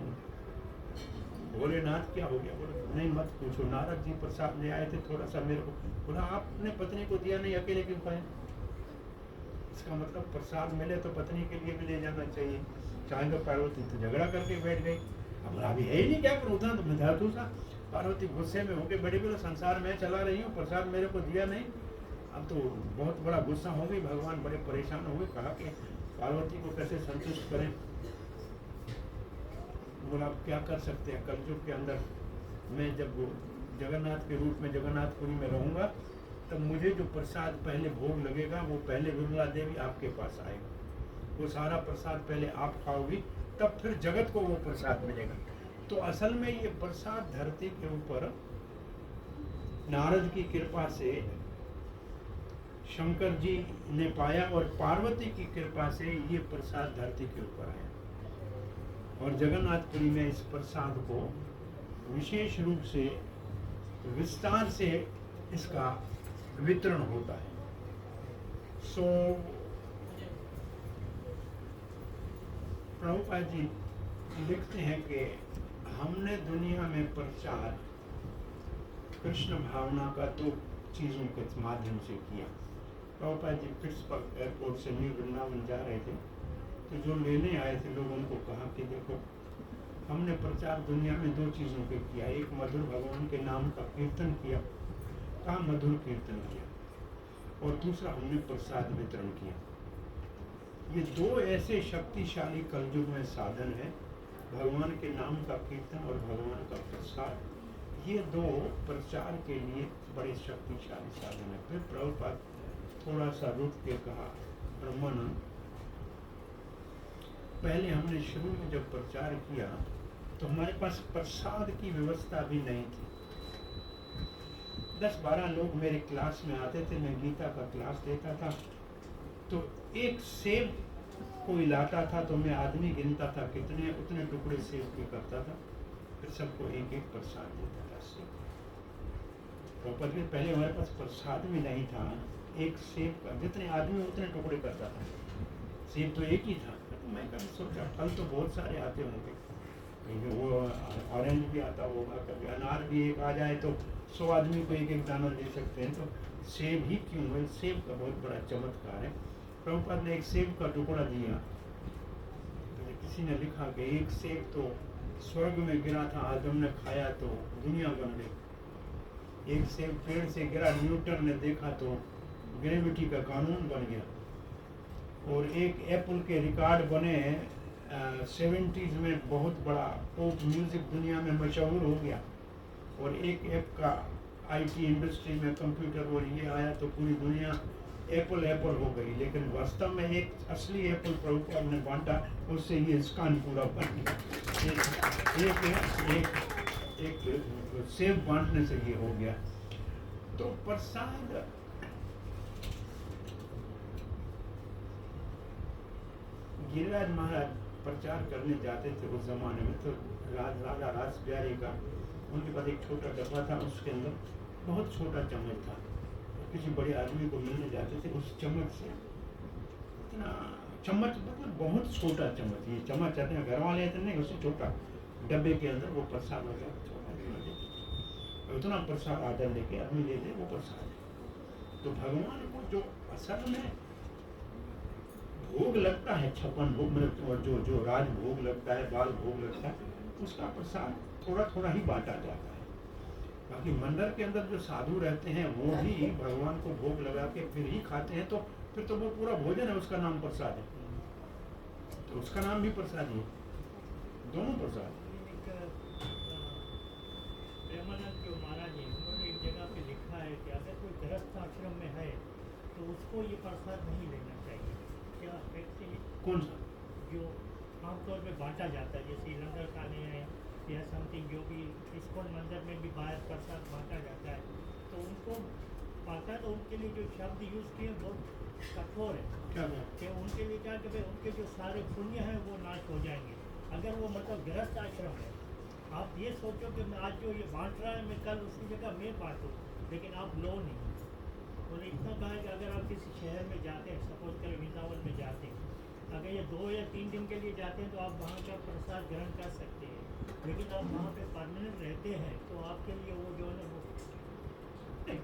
भोलेनाथ क्या हो गया? बोले नहीं मत पूछो, नारद जी प्रसाद ले आए थे थोड़ा सा मेरे को। बोला आपने पत्नी को दिया नहीं, अकेले क्यों खाए? इसका मतलब प्रसाद मिले तो पत्नी के लिए भी ले जाना चाहिए। चाहे तो पार्वती तो झगड़ा करके बैठ गई, अब अभी है ही नहीं, क्या करूँ? उतना तो मैं धातु सा। पार्वती गुस्से में होकर बड़े बड़े संसार में चला रही हूँ, प्रसाद मेरे को दिया नहीं। अब तो बहुत बड़ा गुस्सा हो गई, भगवान बड़े परेशान हो गए। कहा कि पार्वती को कैसे संतुष्ट करें। बोला आप क्या कर सकते हैं, कलयुग के अंदर मैं जब जगन्नाथ के रूप में जगन्नाथपुरी में रहूंगा तब मुझे जो प्रसाद पहले भोग लगेगा वो पहले विमला देवी आपके पास आएगा, वो सारा प्रसाद पहले आप खाओगी, तब फिर जगत को वो प्रसाद मिलेगा। तो असल में ये प्रसाद धरती के ऊपर नारद की कृपा से शंकर जी ने पाया और पार्वती की कृपा से ये प्रसाद धरती के ऊपर आया। और जगन्नाथपुरी में इस प्रसाद को विशेष रूप से विस्तार से इसका वितरण होता है। सो प्रभुपाद जी लिखते हैं कि हमने दुनिया में प्रचार कृष्ण भावना का 2 चीज़ों के माध्यम से किया। प्रभुपाद जी पिट्सबर्ग एयरपोर्ट से न्यू वृंदावन जा रहे थे, तो जो लेने आए थे लोग उनको कहा कि देखो हमने प्रचार दुनिया में 2 चीज़ों के किया, एक मधुर भगवान के नाम का कीर्तन किया, का मधुर कीर्तन किया, और दूसरा हमने प्रसाद वितरण किया। ये 2 ऐसे शक्तिशाली कलयुग में साधन है, भगवान के नाम का कीर्तन और भगवान का प्रसाद। ये 2 प्रचार के लिए बड़े शक्तिशाली साधन है। फिर प्रभुपाद थोड़ा सा रुक के कहा ब्रह्मानंद, पहले हमने शुरू में जब प्रचार किया तो हमारे पास प्रसाद की व्यवस्था भी नहीं थी। 10-12 लोग मेरे क्लास में आते थे, मैं गीता का क्लास देता था, तो एक सेब कोई लाता था तो मैं आदमी गिनता था कितने, उतने टुकड़े सेब के करता था, फिर सबको एक एक प्रसाद देता था सेब। तो पहले हमारे पास प्रसाद भी नहीं था, एक सेब का जितने आदमी उतने टुकड़े करता था, सेब तो एक ही था। तो मैं कभी सोचा फल तो बहुत सारे आते होंगे, कहीं वो ऑरेंज भी आता होगा, कभी अनार भी एक आ जाए तो 100 आदमी को एक एक दाना दे सकते हैं, तो सेब ही क्यों है? सेब का बहुत बड़ा चमत्कार है। प्रभुपाद ने एक सेब का टुकड़ा दिया, तो किसी ने लिखा कि एक सेब तो स्वर्ग में गिरा था, आदम ने खाया तो दुनिया बन गई। एक सेब पेड़ से गिरा, न्यूटन ने देखा तो ग्रेविटी का कानून बन गया। और एक एप्पल के रिकॉर्ड बने 70s में, बहुत बड़ा पॉप म्यूजिक दुनिया में मशहूर हो गया। और एक ऐप का IT इंडस्ट्री में कंप्यूटर और ये आया तो पूरी दुनिया एप्पल एप्पल हो गई, लेकिन वास्तव में एक असली एप्पल प्रभुपाद ने बांटा, उससे ये स्कान पूरा बन गया। एक सेब बांटने से ये हो गया। तो प्रसाद गिरिराज महाराज प्रचार करने जाते थे उस जमाने में, तो राजा रास प्यारे का उनके पास एक छोटा डब्बा था, उसके अंदर बहुत छोटा चम्मच था। किसी बड़े आदमी को मिलने जाते थे, उस चम्मच से इतना चम्मच मतलब बहुत छोटा चम्मच, ये चम्मच आते हैं घर वाले आते नहीं, उससे छोटा डब्बे के अंदर वो प्रसाद वगैरह उतना प्रसाद आदर लेके आदमी ले दे वो प्रसाद है। तो भगवान को जो असल में भोग लगता है, 56 भोग मतलब जो राज भोग लगता है, बाल भोग लगता है, उसका प्रसाद थोड़ा थोड़ा ही बांटा जाता है। बाकी मंदिर के अंदर जो साधु रहते हैं वो भी भगवान को भोग लगा के फिर ही खाते हैं, तो फिर तो वो पूरा भोजन है, उसका नाम प्रसाद है। तो उसका नाम भी प्रसाद ही है, दोनों प्रसाद।
प्रेमानंद जो महाराज हैं उन्होंने एक जगह पे लिखा है कि अगर कोई गृहस्थ आश्रम में है तो उसको ये प्रसाद नहीं लेना चाहिए। क्या एक्चुअली
कौन सा
जो आमतौर पे बांटा जाता है, जैसे लंगर खाने हैं या समथिंग, जो भी इस्कॉन मंदिर में भी बाहर प्रसाद बांटा जाता है, तो उनको पाता है तो उनके लिए जो शब्द यूज़ किए बहुत कठोर है।
क्या
कि उनके लिए क्या कि भाई उनके जो सारे पुण्य हैं वो नाश हो जाएंगे। अगर वो मतलब गृहस्थ आश्रम है, आप ये सोचो कि मैं आज जो ये बांट रहा है मैं कल उसी जगह मैं बांटूँ, लेकिन आप लो नहीं। उन्होंने इतना कहा कि अगर आप किसी शहर में जाते हैं, सपोज करें वृंदावन में जाते हैं, अगर ये 2 या 3 दिन के लिए जाते हैं तो आप वहाँ का प्रसाद ग्रहण कर सकते हैं, लेकिन आप वहाँ पे परमानेंट रहते हैं तो आपके लिए वो जो है ना वो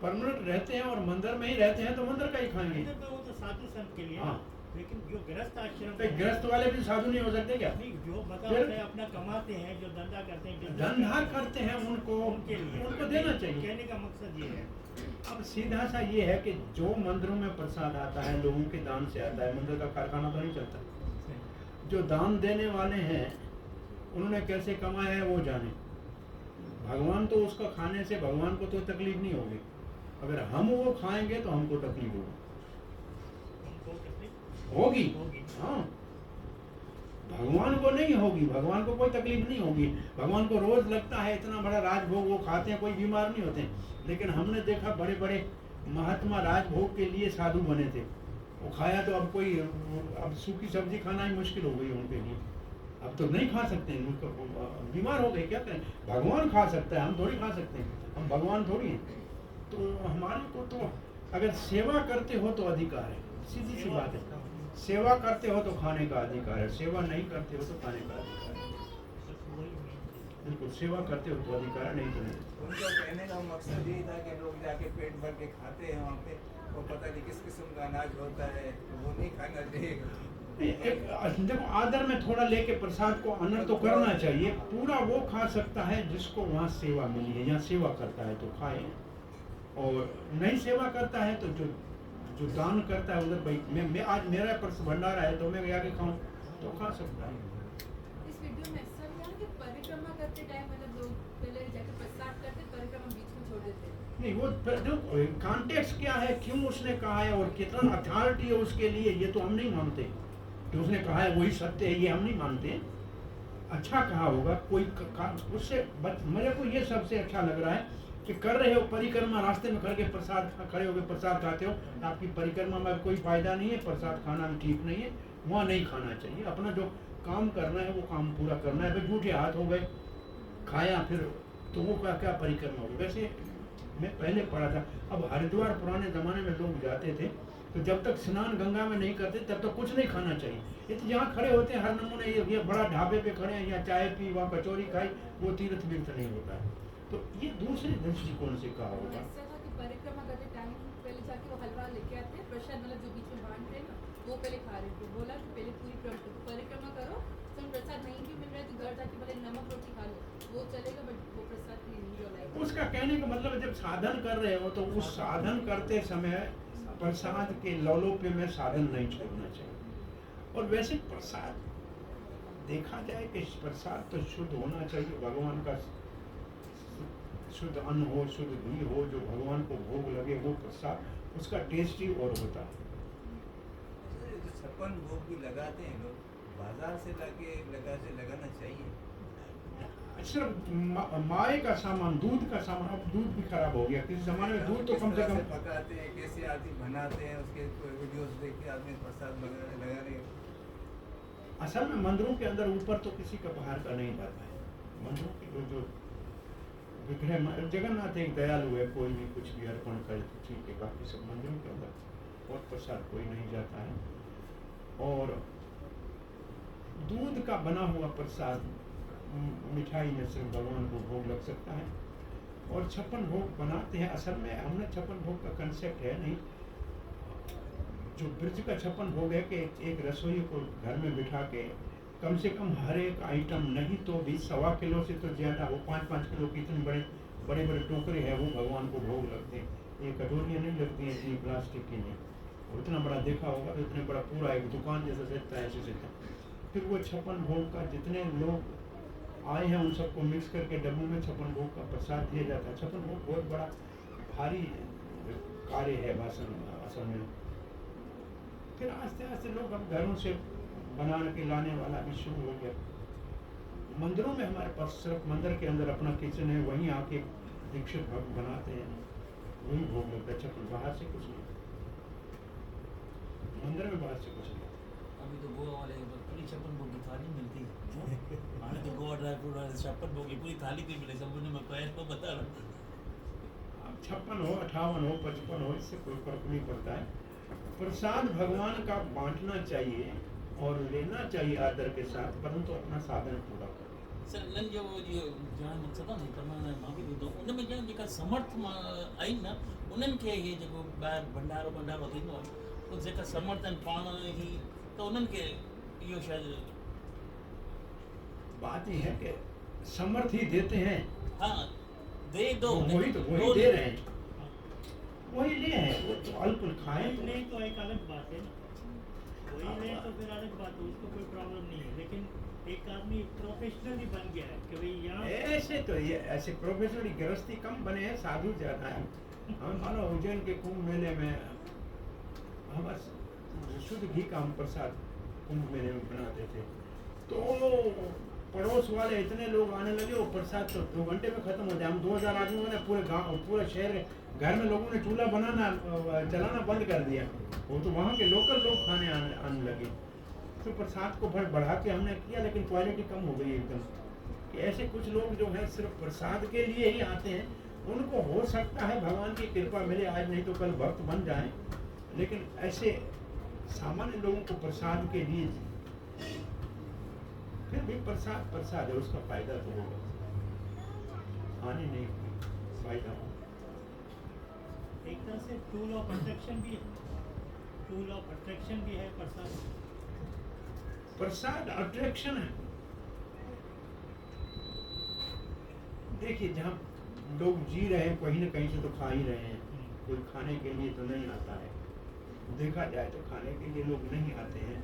परमानेंट रहते हैं और मंदिर में ही रहते हैं तो मंदिर का ही खाएंगे।
मंदिर में वो तो साधु संत के लिए,
हाँ।
लेकिन जो गृहस्थ आश्रम
तो गृहस्थ वाले भी साधु नहीं हो सकते क्या?
नहीं, जो
फिर-
मतलब अपना कमाते हैं, जो धंधा करते हैं, business
धंधा करते हैं, उनको
उनके लिए
उनको देना चाहिए।
कहने का मकसद ये है।
अब सीधा सा ये है कि जो मंदिरों में प्रसाद आता है लोगों के दान से आता है, मंदिर का कारखाना तो नहीं चलता। जो दान देने वाले हैं उन्होंने कैसे कमाया है वो जाने। भगवान तो उसका खाने से भगवान को तो तकलीफ नहीं होगी, अगर हम वो खाएंगे तो हमको तकलीफ होगी। होगी हाँ, भगवान को नहीं होगी, भगवान को कोई तकलीफ नहीं होगी। भगवान को रोज लगता है इतना बड़ा राजभोग वो खाते हैं, कोई बीमार नहीं होते। लेकिन हमने देखा बड़े बड़े महात्मा राजभोग के लिए साधु बने थे, वो खाया तो अब कोई अब सूखी सब्जी खाना ही मुश्किल हो गई उनके लिए, अब तो नहीं खा सकते हैं, उनको बीमार हो गए, क्या करें। भगवान खा सकता है, हम थोड़ी खा सकते हैं, हम भगवान थोड़ी हैं। तो हमारे को तो अगर सेवा करते हो तो अधिकार है, सीधी सी बात है। सेवा करते हो तो खाने का अधिकार है, सेवा नहीं करते हो तो खाने का अधिकार है। बिल्कुल, सेवा करते हो तो अधिकार नहीं तो नहीं।
उनका कहने का मकसद यही था कि लोग जाके पेट भर के खाते हैं वहाँ पे, वो पता नहीं किस किस्म का अनाज होता है, तो वो नहीं खाना चाहिए।
एक देखो आदर में थोड़ा लेके प्रसाद को अनर तो करना चाहिए। पूरा वो खा सकता है जिसको वहाँ सेवा मिली है, यहाँ सेवा करता है तो खाए, और नहीं सेवा करता है तो जो दान करता है उधर भाई मैं आज मेरा भंडारा है तो मैं जाके खाऊं तो खा सकता है।
इस वीडियो में ऐसा भी है कि परिक्रमा करते टाइम मतलब लोग पहले जाके प्रसाद करते, परिक्रमा बीच में छोड़ देते।
नहीं, वो जो कॉन्टेक्स्ट क्या है, क्यों उसने कहा है और कितना अथॉरिटी है उसके लिए, ये तो हम नहीं मानते। जो उसने कहा है वही सत्य है ये हम नहीं मानते। अच्छा कहा होगा कोई उससे मेरे को ये सबसे अच्छा लग रहा है कि कर रहे हो परिक्रमा, रास्ते में करके प्रसाद खड़े होकर प्रसाद खाते हो, आपकी परिक्रमा में कोई फायदा नहीं है, प्रसाद खाना भी ठीक नहीं है, वहाँ नहीं खाना चाहिए। अपना जो काम करना है वो काम पूरा करना है। भाई झूठे हाथ हो गए, खाया फिर तो वो क्या परिक्रमा होगी। वैसे मैं पहले पढ़ा था, अब हरिद्वार पुराने ज़माने में लोग जाते थे तो जब तक स्नान गंगा में नहीं करते तब तक कुछ नहीं खाना चाहिए। ये तो जहाँ खड़े होते हैं हर नमूने, ये बड़ा ढाबे पे खड़े हैं, या चाय पी वहाँ कचौरी खाई, वो तीर्थ विर्थ नहीं होता है। तो ये दूसरे दृष्टिकोण से कहा होगा।
ऐसा था कि परिक्रमा करते टाइम पहले जाके वो हलवा लेके आते हैं, प्रसाद मतलब जो बीच में बांट रहे हैं ना वो पहले खा रहे थे। बोला कि पहले पूरी परिक्रमा करो, तो प्रसाद नहीं भी मिल रहा है तो घर जाके पहले नमक रोटी खा लो, वो चलेगा, बट वो प्रसाद के लिए नहीं लाएगा।
उसका कहने का मतलब जब साधन कर रहे हो तो उस साधन करते समय प्रसाद के लौलोप्य में साधन नहीं छोड़ना चाहिए। और वैसे प्रसाद देखा जाए कि प्रसाद तो शुद्ध होना चाहिए, भगवान का शुद्ध अन्न हो, शुद्ध घी हो, जो भगवान को भोग लगे वो प्रसाद, उसका टेस्ट ही और होता है।
छप्पन भोग भी लगाते हैं लोग, बाजार से लगाना चाहिए।
सिर्फ माए का सामान, दूध का सामान, अब दूध भी खराब हो गया। किसी जमाने में दूध तो
किस
कम से
तरह
कम
पकाते हैं, कैसे आदमी बनाते हैं, उसके वीडियोस देख के आदमी प्रसाद वगैरह लगा रहे हैं।
असल में मंदिरों के अंदर ऊपर तो किसी का बाहर का नहीं जाता है। मंदिरों के जो विग्रह, जगन्नाथ एक दयालु है, कोई भी कुछ भी अर्पण करे तो ठीक है, बाकी सब मंदिरों के अंदर और प्रसाद कोई नहीं जाता है। और दूध का बना हुआ प्रसाद, मिठाई में सिर्फ भगवान को भोग लग सकता है। और 56 भोग बनाते हैं। असल में हमने 56 भोग का कंसेप्ट है नहीं, जो ब्रज का 56 भोग है कि एक रसोई को घर में बिठा के कम से कम हर एक आइटम नहीं तो भी 1.25 किलो से तो ज़्यादा हो, 5-5 किलो की इतने बड़े बड़े टोकरे हैं, वो भगवान को भोग लगते हैं। ये कटोरियाँ नहीं लगती हैं इतनी प्लास्टिक की, नहीं। और इतना बड़ा देखा होगा तो इतने बड़ा पूरा एक दुकान जैसा सजता है, ऐसे सजता। फिर वो 56 भोग का जितने लोग आए हैं उन सबको मिक्स करके डब्बों में 56 भोग का प्रसाद दिया जाता है। 56 भोग बहुत बड़ा भारी कार्य है असल में। फिर आस्ते आस्ते लोग अब घरों से बना के लाने वाला भी शुरू हो गया। मंदिरों में हमारे पास सिर्फ मंदिर के अंदर अपना किचन है, वहीं आके दीक्षित भक्त बनाते हैं, वही भोग लगता है। 56 बाहर से कुछ नहीं, मंदिर में बाहर से कुछ नहीं।
अभी तो गोवा वाले पूरी 56 भोग की थाली मिलती है। आने तो गोवा ड्राई फ्रूट वाले 56 भोग की पूरी थाली भी मिले, सब मैं पैर को बता रहा हूँ।
अब 56 हो, 58 हो, 55 हो, इससे कोई फर्क नहीं पड़ता है। प्रसाद भगवान का बांटना चाहिए और लेना चाहिए आदर के साथ, परंतु अपना साधन पूरा करो।
सर लन जो ॼाण मक़सदु आहे न मां बि ॿुधो, उन में ॼण जेका समर्थ आहिनि न, उन्हनि खे इहे जेको ॿाहिरि भंडारो थींदो आहे, उहो जेका समर्थ आहिनि पाण ई, त उन्हनि खे इहो शायदि
बात ये है कि समर्थ ही देते हैं,
हाँ दे दो,
वही दे रहे हैं, वही ले हैं। वो तो अल्प खाएं
ले तो एक अलग बात है ना, वही ले तो फिर अलग बात है, उसको कोई प्रॉब्लम नहीं है। लेकिन एक आदमी प्रोफेशनली बन गया है कि भाई यहाँ
ऐसे तो ये ऐसे प्रोफेशनली गृहस्थी कम बने हैं, साधु ज्यादा है। हम मानो उज्जैन के कुंभ मेले में हम शुद्ध घी का हम प्रसाद कुंभ मेले में बनाते थे, तो पड़ोस वाले इतने लोग आने लगे, वो प्रसाद तो 2 घंटे में खत्म हो जाए। हम 2000 आदमियों ने पूरे गांव, पूरे शहर, घर में लोगों ने चूल्हा चलाना बंद कर दिया। वो तो वहाँ के लोकल लोग खाने आने लगे। तो प्रसाद को बढ़ा के हमने किया, लेकिन क्वालिटी कम हो गई एकदम। कि ऐसे कुछ लोग जो है सिर्फ प्रसाद के लिए ही आते हैं, उनको हो सकता है भगवान की कृपा मिले, आज नहीं तो कल भक्त बन जाए। लेकिन ऐसे सामान्य लोगों को प्रसाद के लिए, फिर भी प्रसाद है, उसका फायदा तो होगा, हानि नहीं होगी, फायदा होगा।
एक तरह से टूल ऑफ अट्रैक्शन भी है, टूल ऑफ अट्रैक्शन भी है प्रसाद।
प्रसाद अट्रैक्शन है। देखिए जहाँ लोग जी रहे हैं कहीं ना कहीं से तो खा ही रहे हैं, कोई खाने के लिए तो नहीं आता है। देखा जाए तो खाने के लिए लोग नहीं आते हैं।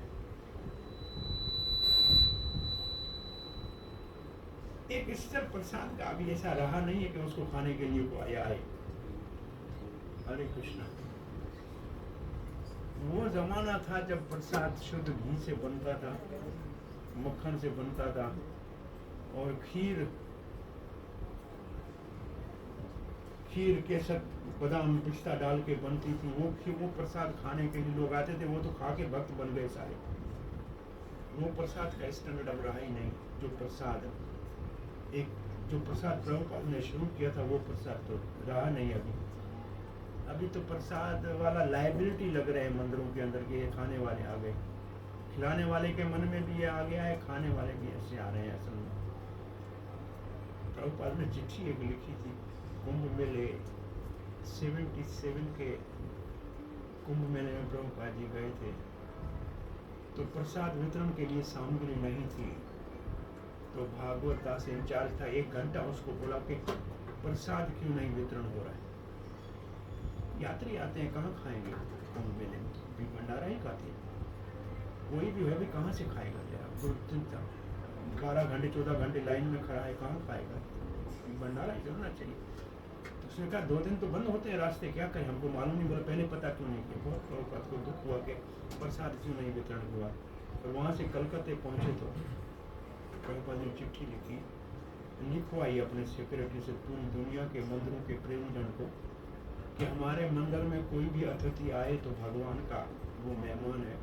एक स्तर प्रसाद का अभी ऐसा रहा नहीं है कि उसको खाने के लिए कोई आए। हरे कृष्णा। वो जमाना था जब प्रसाद शुद्ध घी से बनता था, मक्खन से बनता था, और खीर के साथ बादाम पिस्ता डाल के बनती थी। वो प्रसाद खाने के लिए लोग आते थे, वो तो खा के भक्त बन गए सारे। वो प्रसाद का स्टैंडर्ड अब रहा ही नहीं। जो प्रसाद प्रभुपाद ने शुरू किया था, वो प्रसाद तो रहा नहीं अभी तो प्रसाद वाला लायबिलिटी लग रहे हैं मंदिरों के अंदर के, ये खाने वाले आ गए। खिलाने वाले के मन में भी ये आ गया है, खाने वाले भी ऐसे आ रहे हैं। असल में प्रभुपाद ने चिट्ठी एक लिखी थी, कुंभ मेले 77 के कुंभ मेले में प्रभुपाद जी गए थे, तो प्रसाद वितरण के लिए सामग्री नहीं थी। तो भागवत दास इंचार्ज था, 1 घंटा उसको बोला कि प्रसाद क्यों नहीं वितरण हो रहा है। यात्री आते हैं, कहाँ खाएंगे कुंभ मेले में, भी भंडारा ही खाते हैं। कोई भी है भी कहाँ से खाएगा जरा, 12 घंटे 14 घंटे लाइन में खड़ा है, कहाँ खाएगा। भंडारा ही करना चाहिए। तो उसने कहा 2 दिन तो बंद होते हैं रास्ते, क्या करें, हमको मालूम नहीं। बोला पहले पता क्यों नहीं किया। बहुत प्रभुपाद को दुख हुआ कि प्रसाद क्यों नहीं वितरण हुआ। और वहाँ से कलकत्ते पहुँचे तो प्रभुपाद ने चिट्ठी लिखी, लिखवाई अपने सेक्रेटरी से पूरी दुनिया के मंदिरों के प्रेमीजन को कि हमारे मंदिर में कोई भी अतिथि आए तो भगवान का वो मेहमान है,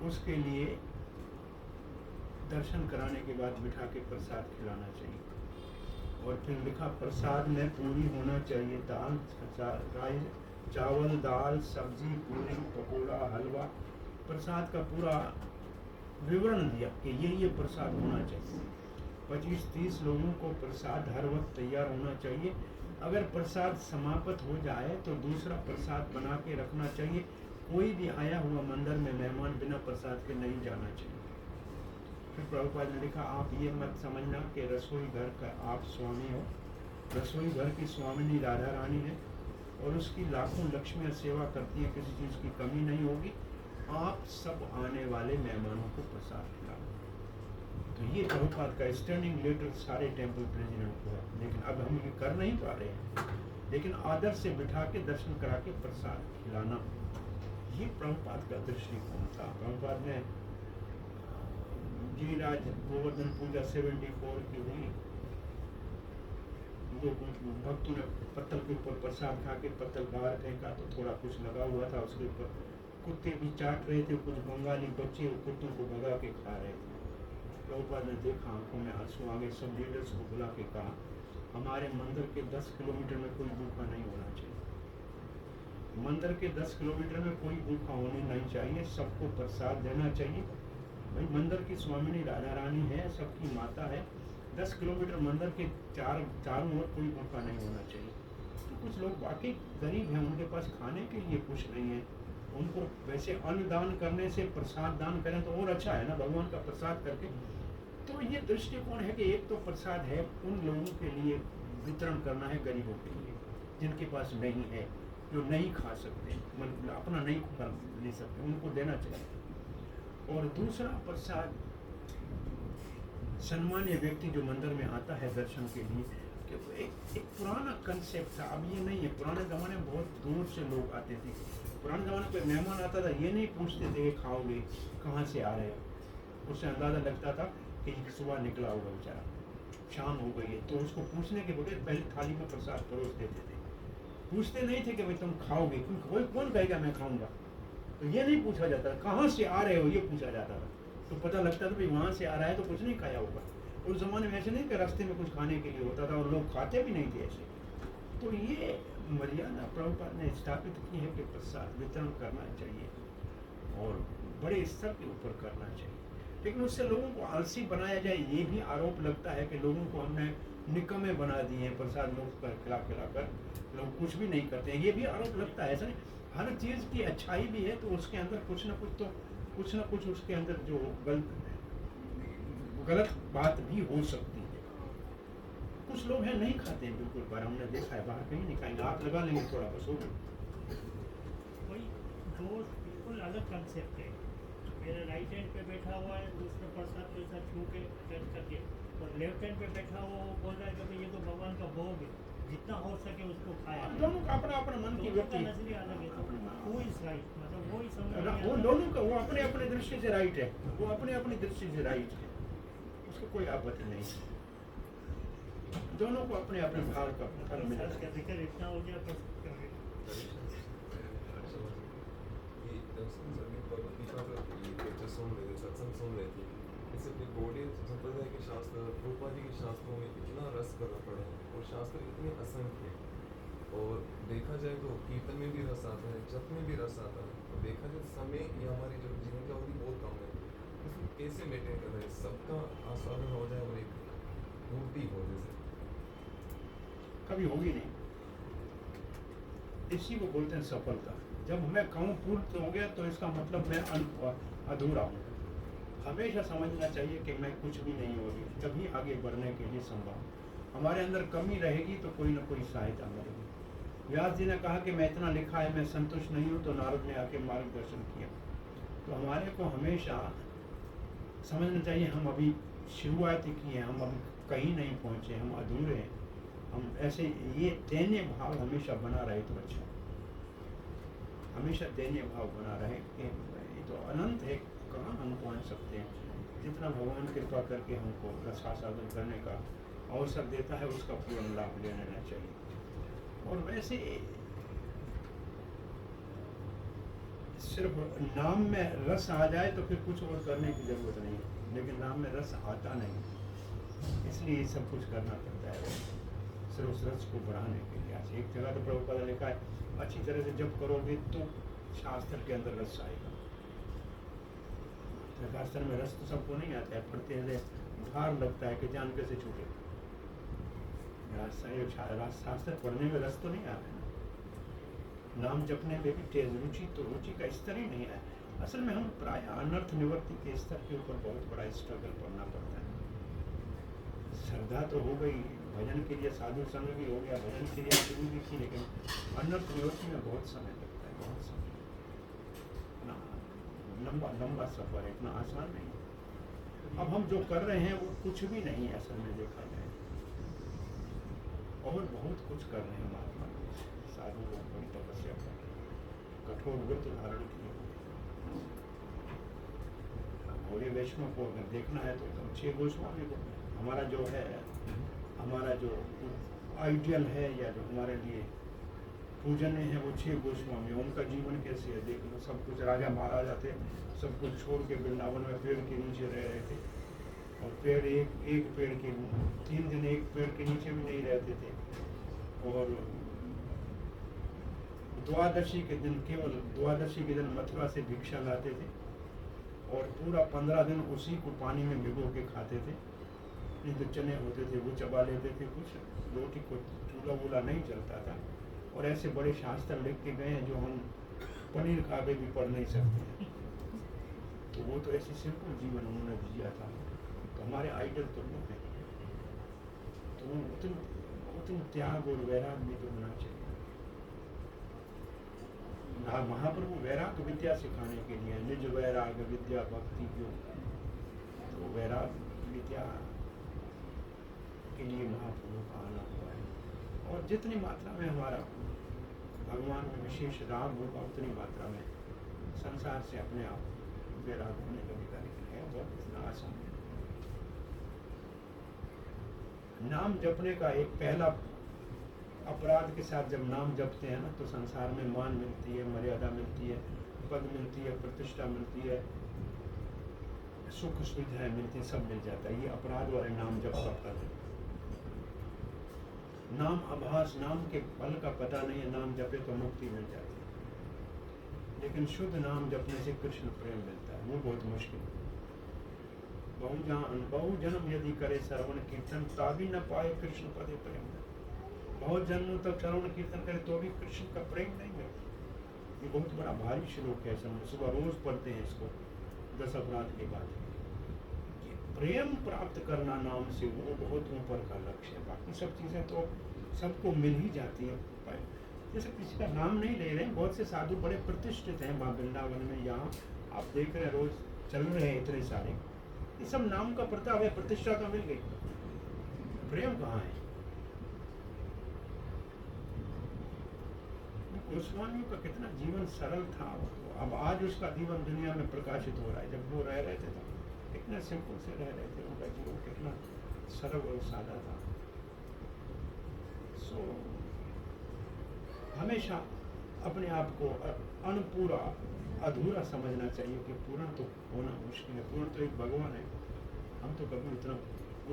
उसके लिए दर्शन कराने के बाद बिठा के प्रसाद खिलाना चाहिए। और फिर लिखा प्रसाद में पूरी होना चाहिए, दाल चावल दाल सब्जी पूरी पकौड़ा हलवा, प्रसाद का पूरा विवरण दिया कि ये प्रसाद होना चाहिए। 25-30 लोगों को प्रसाद हर वक्त तैयार होना चाहिए। अगर प्रसाद समाप्त हो जाए तो दूसरा प्रसाद बना के रखना चाहिए। कोई भी आया हुआ मंदिर में मेहमान बिना प्रसाद के नहीं जाना चाहिए। फिर प्रभुपाद ने लिखा, आप ये मत समझना कि रसोई घर का आप स्वामी हो। रसोई घर की स्वामिनी राधा रानी है और उसकी लाखों लक्ष्मियाँ सेवा करती हैं, किसी चीज़ की कमी नहीं होगी। आप सब आने वाले मेहमानों को प्रसाद खिलाओ। तो ये प्रभुपाद का स्टैंडिंग लेटर सारे टेम्पल प्रेसिडेंट को है। लेकिन अब हम ये कर नहीं पा रहे हैं, लेकिन आदर से बिठा के दर्शन करा के प्रसाद खिलाना, ये प्रभुपाद का दृष्टिकोण था। प्रभुपाद ने गिरिराज गोवर्धन पूजा 74 की हुई, जो भक्तों ने पत्तल के ऊपर प्रसाद खा के पत्तल बाहर फेंका तो थोड़ा कुछ लगा हुआ था उसके ऊपर। कुत्ते भी चाट रहे थे, कुछ बंगाली बच्चे कुत्तों को भगा के खा रहे थे। प्रभुपाद ने देखा, आंखों में आंसू आ गए। सब लीडर्स को बुला के कहा, हमारे मंदिर के 10 किलोमीटर में कोई भूखा नहीं होना चाहिए। मंदिर के 10 किलोमीटर में कोई भूखा होने नहीं चाहिए। सबको प्रसाद देना चाहिए। भाई मंदिर की स्वामिनी राधा रानी है, सबकी माता है। 10 किलोमीटर मंदिर के चारों ओर कोई भूखा नहीं होना चाहिए। तो कुछ लोग वाकई गरीब हैं, उनके पास खाने के लिए कुछ नहीं है। उनको वैसे अन्न दान करने से प्रसाद दान करें तो और अच्छा है ना, भगवान का प्रसाद करके। तो ये दृष्टिकोण है कि एक तो प्रसाद है उन लोगों के लिए वितरण करना है, गरीबों के लिए जिनके पास नहीं है, जो नहीं खा सकते, मतलब अपना नहीं कर ले सकते, उनको देना चाहिए। और दूसरा प्रसाद सम्मान्य व्यक्ति जो मंदिर में आता है दर्शन के लिए, क्योंकि एक पुराना कंसेप्ट था, अब ये नहीं है। पुराने ज़माने में बहुत दूर से लोग आते थे। पुराने ज़माने में मेहमान आता था, ये नहीं पूछते थे कि खाओगे, कहाँ से आ रहे हो। उससे अंदाज़ा लगता था कि सुबह निकला होगा बेचारा, शाम हो गई है, तो उसको पूछने के बगैर पहले थाली में प्रसाद परोस देते थे। पूछते नहीं थे कि भाई तुम खाओगे, क्योंकि कोई कौन कहेगा मैं खाऊंगा। तो ये नहीं पूछा जाता, कहाँ से आ रहे हो ये पूछा जाता था। तो पता लगता था भाई वहाँ से आ रहा है तो कुछ नहीं खाया होगा। उस ज़माने में ऐसे नहीं कि रास्ते में कुछ खाने के लिए होता था और लोग खाते भी नहीं थे ऐसे। तो ये मर्यादा प्रभुपाद ने स्थापित की है कि प्रसाद वितरण करना चाहिए और बड़े स्तर के ऊपर करना चाहिए। लेकिन उससे लोगों को आलसी बनाया जाए, ये भी आरोप लगता है कि लोगों को हमने निकम्मे बना दिए हैं, प्रसाद मुफ्त पर खिला कर लोग कुछ भी नहीं करते हैं, ये भी आरोप लगता है। ऐसा नहीं, हर चीज़ की अच्छाई भी है तो उसके अंदर कुछ ना कुछ उसके अंदर जो गलत बात भी हो सकती है। कुछ लोग हैं नहीं खाते हैं बिल्कुल, पर हमने देखा है बाहर कहीं नहीं खाएंगे, आप लगा लेंगे थोड़ा बस हो गया।
कोई दोस्त बिल्कुल अलग कंसेप्ट है। मेरा राइट हैंड पे बैठा हुआ है, दूसरा प्रसाद को ऐसा छू के टच करके, और लेफ्ट हैंड पे बैठा हुआ वो बोल रहा है कि भाई ये तो भगवान का भोग है, जितना हो सके उसको खाया।
दोनों का अपना अपना मन की व्यक्ति,
नजरिया अलग है, तो वो इज राइट, मतलब वो ही समझ
वो दोनों का वो अपने अपने दृष्टि से राइट है, वो अपने अपनी दृष्टि से राइट है, उसको कोई आपत्ति नहीं है। दोनों को अपने अपने भाव का फल मिला।
का जिक्र इतना हो गया तो
सत्संग सुन रहे थे, इससे अपनी गौड़ीय संप्रदाय के शास्त्र, रूपा जी के शास्त्रों में इतना रस भरा पड़ा है और शास्त्र इतने असंख्य है। और देखा जाए तो कीर्तन में भी रस आता है, जप में भी रस आता है, और देखा जाए समय या हमारी जो जीवन का अवधि बहुत कम है, इसमें कैसे मेंटेन करना है, सबका आस्वादन हो जाए और एक मूर्ति हो जैसे
कभी होगी नहीं। इसी को बोलते हैं सफलता। जब मैं कहूँ पूर्ण हो गया तो इसका मतलब मैं अधूरा हूँ। हमेशा समझना चाहिए कि मैं कुछ भी नहीं होगी, तभी आगे बढ़ने के लिए संभव। हमारे अंदर कमी रहेगी तो कोई ना कोई सहायता मिलेगी। व्यास जी ने कहा कि मैं इतना लिखा है, मैं संतुष्ट नहीं हूँ, तो नारद ने आके मार्गदर्शन किया। तो हमारे को हमेशा समझना चाहिए हम अभी शुरुआत ही की है, हम अभी कहीं नहीं पहुँचे, हम अधूरे हैं। हम ऐसे ये दैन्य भाव हमेशा बना रहे तो अच्छा, हमेशा दैन्य भाव बना रहे कि ये तो अनंत है, कहाँ हम पहुँच सकते हैं। जितना भगवान कृपा करके हमको रसास्वादन करने का अवसर देता है उसका पूर्ण लाभ ले लेना चाहिए। और वैसे सिर्फ नाम में रस आ जाए तो फिर कुछ और करने की जरूरत नहीं, लेकिन नाम में रस आता नहीं, इसलिए ये सब कुछ करना पड़ता है सिर्फ उस रस को बढ़ाने के लिए। एक जगह तो प्रभुपाद ने लिखा है अच्छी तरह से जब करोगे तो शास्त्र के अंदर रस आएगा। शास्त्र में रस तो सबको नहीं आता है, पढ़ते हैं भार लगता है कि जान कैसे छूटे। शास्त्र पढ़ने में रस तो नहीं आता है, नाम जपने में भी तेज रुचि, तो रुचि का स्तर ही नहीं है। असल में हम प्राय अनर्थ निवृत्ति के स्तर के ऊपर बहुत बड़ा स्ट्रगल करना पड़ता है। श्रद्धा तो हो गई, भजन के लिए साधु संग भी हो गया, भजन के लिए शुरू भी की, लेकिन अनर्थ निवृत्ति में बहुत समय लगता है, बहुत समय, लंबा लंबा सफर है, इतना आसान नहीं। अब हम जो कर रहे हैं वो कुछ भी नहीं है असल में देखा जाए, और बहुत कुछ कर रहे हैं महात्मा लोग, साधु लोग बड़ी तपस्या कर रहे हैं, कठोर व्रत धारण किए। भोले वैष्णव को अगर देखना है तो 6 गोस्वामी को, हमारा जो है, हमारा जो आइडियल है या जो हमारे लिए पूजनीय है वो 6 गोस्वामी। उनका जीवन कैसे है देख लो, सब कुछ राजा महाराजा थे, सब कुछ छोड़ के वृंदावन में पेड़ के नीचे रह रहे थे, और पेड़ एक पेड़ के 3 दिन एक पेड़ के नीचे भी नहीं रहते थे, और द्वादशी के दिन, केवल द्वादशी के दिन मथुरा से भिक्षा लाते थे, और पूरा 15 दिन उसी को पानी में भिगो के खाते थे। जो चने होते थे वो चबा लेते थे, कुछ रोटी को चूल्हा वूल्हा नहीं चलता था, और ऐसे बड़े शास्त्र लिख के गए हैं जो हम पनीर खा के भी पढ़ नहीं सकते। तो वो तो ऐसे सिंपल जीवन उन्होंने जिया था, तो हमारे आइडल तो वो है, तो उतने त्याग और वैराग में तो होना चाहिए। महाप्रभु वैराग विद्या सिखाने के लिए, निज वैराग विद्या भक्ति योग, तो वैराग विद्या के लिए महाप्रभु का आना हुआ है। और जितनी मात्रा में हमारा भगवान में विशेष राग होगा उतनी मात्रा में संसार से अपने आप वैराग होने लगेगा। लेकिन है बहुत इतना आसान है। नाम जपने का एक पहला अपराध के साथ जब नाम जपते हैं ना, तो संसार में मान मिलती है, मर्यादा मिलती है, पद मिलती है, प्रतिष्ठा मिलती है, सुख सुविधाएं मिलती है, सब मिल जाता है। ये अपराध वाले नाम जप का फल है। नाम आभास, नाम के फल का पता नहीं है, नाम जपे तो मुक्ति मिल जाती है, लेकिन शुद्ध नाम जपने से कृष्ण प्रेम मिलता है, वो बहुत मुश्किल है। बहु जन्म यदि करे श्रवण कीर्तन ताभी न पाए कृष्ण पदे प्रेम। बहुत जन्मों तक श्रवण कीर्तन करे तो भी कृष्ण का प्रेम नहीं मिलता। ये बहुत बड़ा भारी श्लोक है, सुबह रोज पढ़ते हैं इसको 10 अपराध के बाद। प्रेम प्राप्त करना नाम से वो बहुत ऊपर का लक्ष्य है। बाकी सब चीज़ें तो सबको मिल ही जाती है। जैसे किसी का नाम नहीं ले रहे हैं, बहुत से साधु बड़े प्रतिष्ठित हैं वहाँ वृंदावन में, यहाँ आप देख रहे हैं रोज चल रहे हैं इतने सारे, ये सब नाम का प्रताप है, प्रतिष्ठा तो मिल गई, प्रेम कहाँ है? गोस्वामियों का कितना जीवन सरल था, अब आज उसका जीवन दुनिया में प्रकाशित हो रहा है। जब वो रह रहे थे तो कितना सिंपल से रह रहे थे, उनका जीवन कितना सरल और सादा था। सो हमेशा अपने आप को अनपूरा अधूरा समझना चाहिए कि पूर्ण तो होना मुश्किल है। पूर्ण तो एक भगवान है, हम तो कभी उतना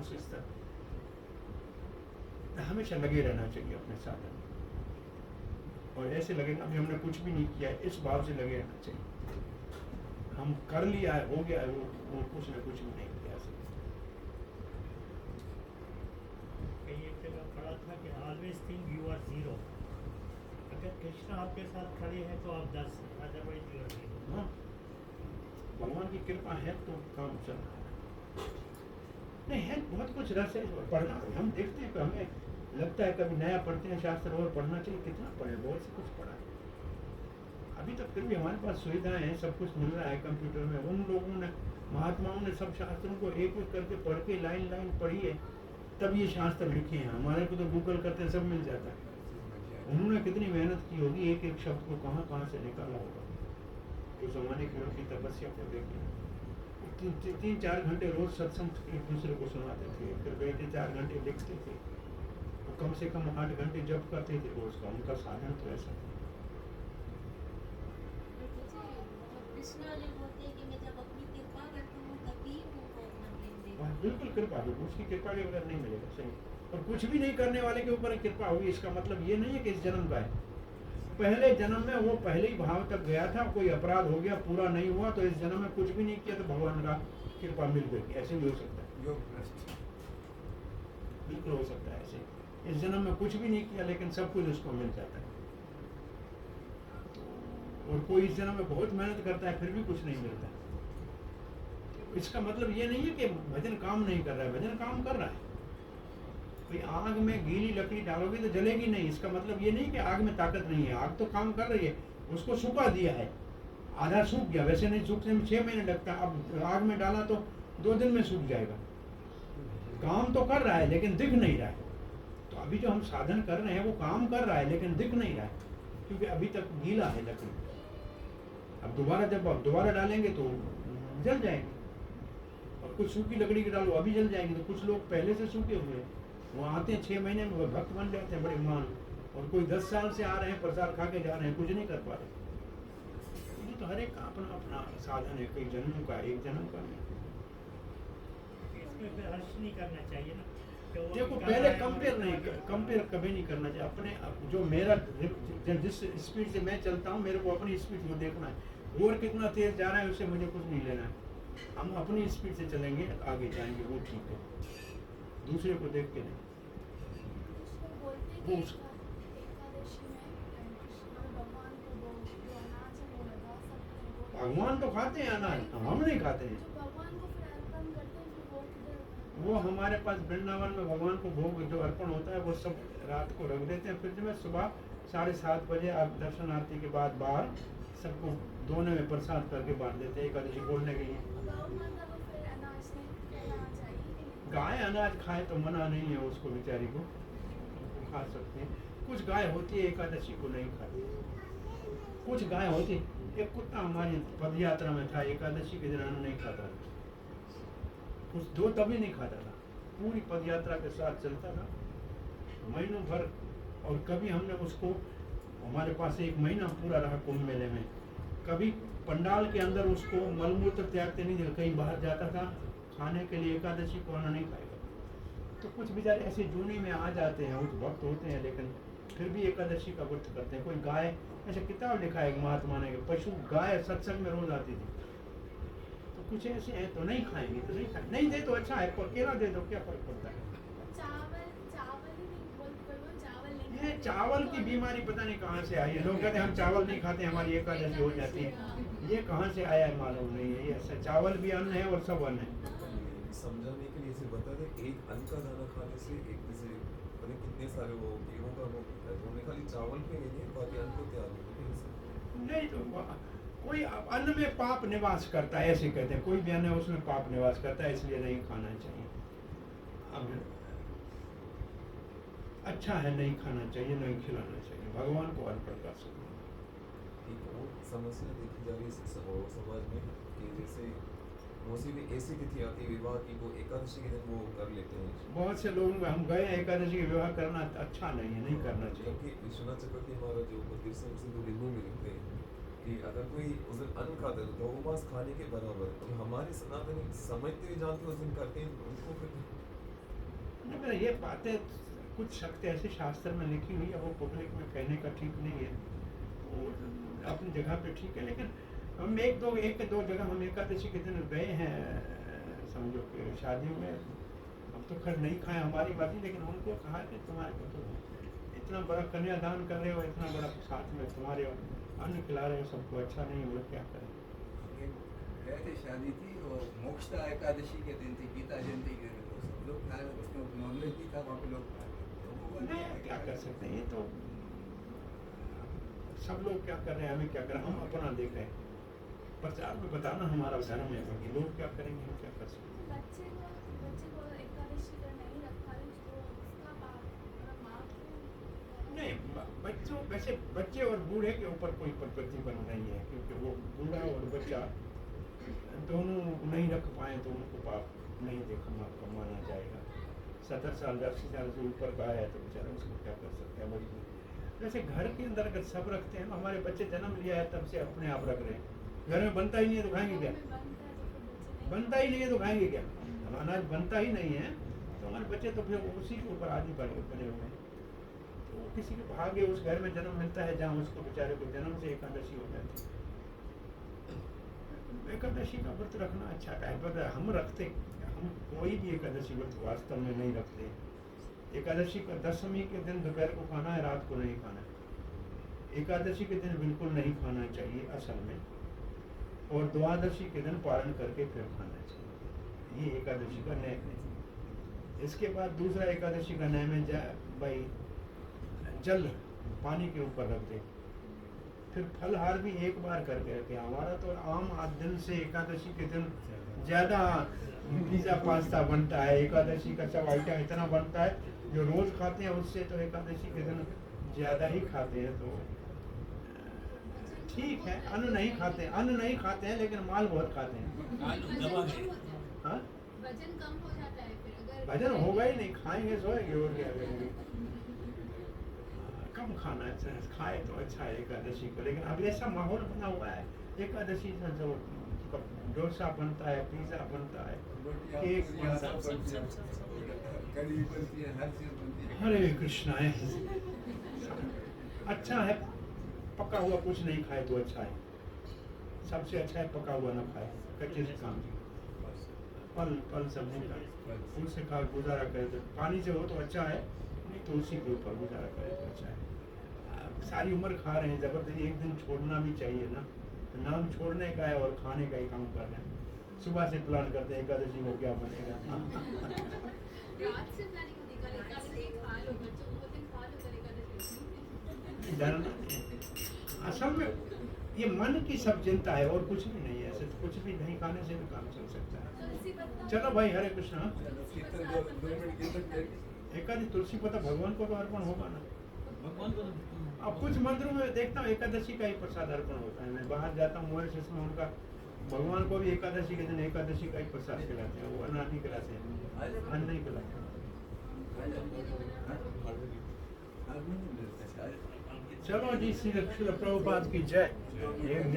उस स्तर, हमेशा लगे रहना चाहिए अपने साधन, और ऐसे लगेगा अभी हमने कुछ भी नहीं किया है, इस भाव से लगे रहना चाहिए। हम कर लिया है, हो गया है, वो कुछ न कुछ भी नहीं किया।
एक जगह पढ़ा था कि always think you are zero. अगर कृष्ण आपके साथ खड़े हैं तो आप 10, अदरवाइज यू आर जीरो।
हाँ, भगवान की कृपा है तो काम चल रहा है। नहीं है, बहुत कुछ रस है पढ़ना। हम देखते हैं कि हमें लगता है कभी नया पढ़ते हैं शास्त्र, और पढ़ना चाहिए, कितना पढ़े, बहुत से कुछ पढ़ा है अभी तक। फिर भी हमारे पास सुविधाएं हैं, सब कुछ मिल रहा है कंप्यूटर में। उन लोगों ने, महात्माओं ने सब शास्त्रों को एक एक करके पढ़ के लाइन लाइन पढ़ी है, तब ये शास्त्र लिखे हैं। हमारे को तो गूगल करते सब मिल जाता है। उन्होंने कितनी मेहनत की होगी, एक एक शब्द को कहाँ कहाँ से निकाला होगा। उस जमाने की उनकी तपस्या को देखिए। 3-4 घंटे रोज सत्संग एक दूसरे को सुनाते थे, फिर बैठे 4 घंटे लिखते थे, तो कम से कम 8 घंटे जप करते थे रोज का। उनका साधन तो ऐसा था।
कृष्णा जो बोलते हैं कि मैं जब अपनी कृपा करता हूँ तभी वो मंदिर देता हूँ।
बिल्कुल कृपा होगी, उसकी कृपा के बगैर नहीं मिलेगा। सही। और कुछ भी नहीं करने वाले के ऊपर कृपा होगी, इसका मतलब ये नहीं है कि इस जन्म का है। पहले जन्म में वो पहले ही भाव तक गया था, कोई अपराध हो गया, पूरा नहीं हुआ, तो इस जन्म में कुछ भी नहीं किया तो भगवान का कृपा मिल गई। ऐसे भी हो सकता है,
योग भ्रष्ट।
बिल्कुल हो सकता है ऐसे। इस जन्म में कुछ भी नहीं किया लेकिन सब कुछ उसको मिल जाता है। और कोई इस जन्म में बहुत मेहनत करता है फिर भी कुछ नहीं मिलता। इसका मतलब ये नहीं है कि भजन काम नहीं कर रहा है, भजन काम कर रहा है। कोई आग में गीली लकड़ी डालोगे तो जलेगी नहीं, इसका मतलब ये नहीं कि आग में ताकत नहीं है। आग तो काम कर रही है, उसको सुखा दिया है, आधा सूख गया। वैसे नहीं सूखने में 6 महीने लगता, अब आग में डाला तो 2 दिन में सूख जाएगा। काम तो कर रहा है लेकिन दिख नहीं रहा है। तो अभी जो हम साधन कर रहे हैं वो काम कर रहा है लेकिन दिख नहीं रहा है, क्योंकि अभी तक गीला है लकड़ी। अब दोबारा डालेंगे तो जल जाएंगे। और कुछ सूखी लकड़ी की डालो अभी जल जाएंगे। तो कुछ लोग पहले से सूखे हुए हैं, वो आते हैं 6 महीने में भक्त बन जाते हैं बड़े मान। और कोई 10 साल से आ रहे हैं, प्रसाद खा के जा रहे हैं, कुछ नहीं कर पा रहे। ये तो हर एक का अपना अपना साधन है, कई जन्मों का, एक जन्म का नहीं।
इसमें फिर हर्ष नहीं करना चाहिए ना।
देखो पहले कंपेयर कभी नहीं करना चाहिए। अपने जो मेरा जिस स्पीड से मैं चलता हूँ, मेरे को अपनी स्पीड को देखना है। और कितना तेज जा रहा है उससे मुझे कुछ नहीं लेना है। हम अपनी स्पीड से चलेंगे, आगे जाएंगे, वो ठीक है। दूसरे को देख के नहीं। वो भगवान तो खाते हैं अनाज, हम नहीं खाते हैं। वो हमारे पास वृंदावन में भगवान को भोग जो अर्पण होता है वो सब रात को रख देते हैं। फिर जब मैं सुबह 7:30 बजे आप दर्शन आरती के बाद बाहर सबको दोने में प्रसाद करके बांट देते हैं एकादशी बोलने के लिए। गाय अनाज खाए तो मना नहीं है उसको, बेचारी को खा सकते हैं। कुछ गाय होती है एकादशी को नहीं खाती, कुछ गाय होती। एक कुत्ता हमारी पद यात्रा में था, एकादशी के दिन अन्न नहीं खाता था। कुछ 2 तभी नहीं खाता था, पूरी पद यात्रा के साथ चलता था महीनों भर। और कभी हमने उसको, हमारे पास 1 महीना पूरा रहा कुंभ मेले में, कभी पंडाल के अंदर उसको मलमूत्र त्यागते नहीं देखा। कहीं बाहर जाता था खाने के लिए, एकादशी को अन्न नहीं खाएगा। तो कुछ बेचारे ऐसे जूनी में आ जाते हैं, उस भक्त होते हैं लेकिन फिर भी एकादशी का व्रत करते हैं। कोई गाय, ऐसे किताब लिखा है महात्मा ने, पशु गाय सत्संग में रोज आती थी। तो कुछ ऐसे हैं तो नहीं खाएंगे, तो नहीं खाएंगे, नहीं दे तो अच्छा है, केला दे दो, क्या फर्क पड़ता है। ये चावल की बीमारी पता नहीं कहाँ से आई है। लोग कहते हैं हम चावल नहीं खाते, हमारी एकादशी हो जाती है। ये कहाँ से आया है मालूम नहीं है। ये ऐसा चावल भी अन्न है और सब अन्न है।
समझाने के लिए इसे बता दें, एक अन्न का दाना खाने से एक जैसे पता कितने सारे वो गेहूं का वो उन्होंने खाली चावल पे नहीं है, बाकी अन्न को त्याग नहीं।
तो कोई अन्न में पाप निवास करता है ऐसे कहते हैं। कोई भी अन्न है उसमें पाप निवास करता है, इसलिए नहीं खाना चाहिए। अब अच्छा है नहीं खाना चाहिए, नहीं खिलाना चाहिए, भगवान को अर्पण कर सकते हैं।
एक और समस्या देखी जा रही है समाज में कि जैसे मौसी में ऐसी तिथि आती है विवाह की, वो एकादशी के दिन वो कर लेते हैं।
बहुत से लोग हम गए एकादशी के विवाह करना अच्छा नहीं है, नहीं करना चाहिए।
क्योंकि विश्वनाथ चक्रवर्ती महाराज जो मंदिर से हिंदू में लिखते हैं कि अगर कोई उस दिन अन्न खाता है तो उपवास खाने के बराबर। तो हमारे सनातनी समझते हुए जानते उस दिन करते हैं, उनको फिर
मेरा ये बातें कुछ शक्ति ऐसे शास्त्र में लिखी हुई है, वो पब्लिक में कहने का ठीक नहीं है। और अपनी जगह पे ठीक है, लेकिन हम एक दो जगह हम एकादशी के दिन गए हैं, समझो कि शादियों में। हम तो खैर नहीं खाए हमारी बात, लेकिन उनको कहा कि तुम्हारे को तो इतना बड़ा कन्यादान कर रहे हो, इतना बड़ा साथ में तुम्हारे अन्न खिला रहे हो सबको, अच्छा नहीं है, क्या करें।
गए थे, शादी थी और मोक्षदा एकादशी के दिन थी, गीता जयंती के दिन, तो सब लोग खाए, उसमें नॉनवेज भी था, वहाँ पे लोग खाए।
क्या कर सकते हैं, ये तो सब लोग क्या कर रहे हैं, हमें क्या करें, हम अपना देख रहे हैं। प्रचार में बताना हमारा धर्म है, बाकी लोग क्या करेंगे, हम क्या कर सकते हैं।
बच्चे को एकादशी का नहीं रखा है,
वैसे बच्चे और बूढ़े के ऊपर कोई प्रतिबंध नहीं है, क्योंकि वो बूढ़ा और बच्चा दोनों नहीं रख पाए तो उनको पाप नहीं देखा माना जाएगा। 70 साल 80 साल से ऊपर का है तो बेचारा उसको क्या कर सकते हैं मजबूर। वैसे घर के अंदर अगर सब रखते हैं, हमारे बच्चे जन्म लिया है तब से अपने आप रख रहे हैं। घर में बनता ही नहीं है तो खाएंगे क्या? बनता ही नहीं है तो खाएंगे क्या? अनाज बनता ही नहीं है तो हमारे बच्चे तो फिर उसी के ऊपर आदि बने हुए हैं। तो किसी के भाग्य उस घर में जन्म मिलता है जहाँ उसको बेचारे को जन्म से एकादशी हो जाती है। एकादशी का व्रत रखना अच्छा है, पर हम कोई भी एकादशी व्रत वास्तव में नहीं रखते। एकादशी का दशमी के दिन दोपहर को खाना है, रात को नहीं खाना है। एकादशी के दिन बिल्कुल नहीं खाना चाहिए असल में, और द्वादशी के दिन पारण करके फिर खाना चाहिए। ये एकादशी का नियम है। इसके बाद दूसरा एकादशी का नियम है भाई जल पानी के ऊपर रख दे, फिर फलहार भी एक बार करके रखे। हमारा तो आम दिन से एकादशी के दिन ज़्यादा पिज़्ज़ा पास्ता बनता है, एकादशी का सब आइटम इतना बनता है जो रोज़ खाते हैं उससे तो एकादशी के दिन ज़्यादा ही खाते हैं। तो ठीक है, अन्न नहीं खाते हैं लेकिन माल बहुत खाते हैं। हाँ,
वजन कम हो जाता है फिर अगर
भजन होगा ही नहीं, खाएंगे सोएंगे और क्या करेंगे। कम खाना चाहिए, खाए तो अच्छा है एकादशी को। लेकिन अब ऐसा माहौल बना हुआ है एकादशी से जो डोसा बनता है, पिज़्ज़ा बनता है, केक बनता है,
कढ़ी बनती है, हर चीज बनती है।
हरे कृष्णा है। अच्छा है पका हुआ कुछ नहीं खाए तो अच्छा है, सबसे अच्छा है पका हुआ ना खाए, कच्चे से काम फल सब्जी का उनसे खा गुजारा करे तो पानी से हो तो अच्छा है, नहीं तो उसी के ऊपर गुजारा करे तो अच्छा है। सारी उम्र खा रहे हैं, जबरदस्ती एक दिन छोड़ना भी चाहिए ना। नाम छोड़ने का है और खाने का ही काम कर रहे हैं। सुबह से प्लान करते हैं एकादशी को क्या बनेगा।
रात से प्लानिंग होती है एकादशी खा लो, बच्चों को दिन खा लो कर एकादशी।
डरना असल में ये मन की सब चिंता है और कुछ भी नहीं है। ऐसे तो कुछ भी नहीं खाने से भी काम चल सकता है। चलो भाई, हरे कृष्णा।
कीर्तन 2 मिनट कीर्तन करके
एकादशी तुलसी पत्ता भगवान को तो अर्पण होगा ना।
भगवान को
अब कुछ मंदिरों में देखता हूँ एकादशी का ही प्रसाद अर्पण होता है। मैं बाहर जाता हूँ मॉरिशस में, उनका भगवान को भी एकादशी के दिन एकादशी का ही प्रसाद खिलाते हैं। वो अन्न नहीं खिलाते हैं, अन्न नहीं खिलाते। चलो जी, श्री प्रभुपाद की जय। 1 डेढ़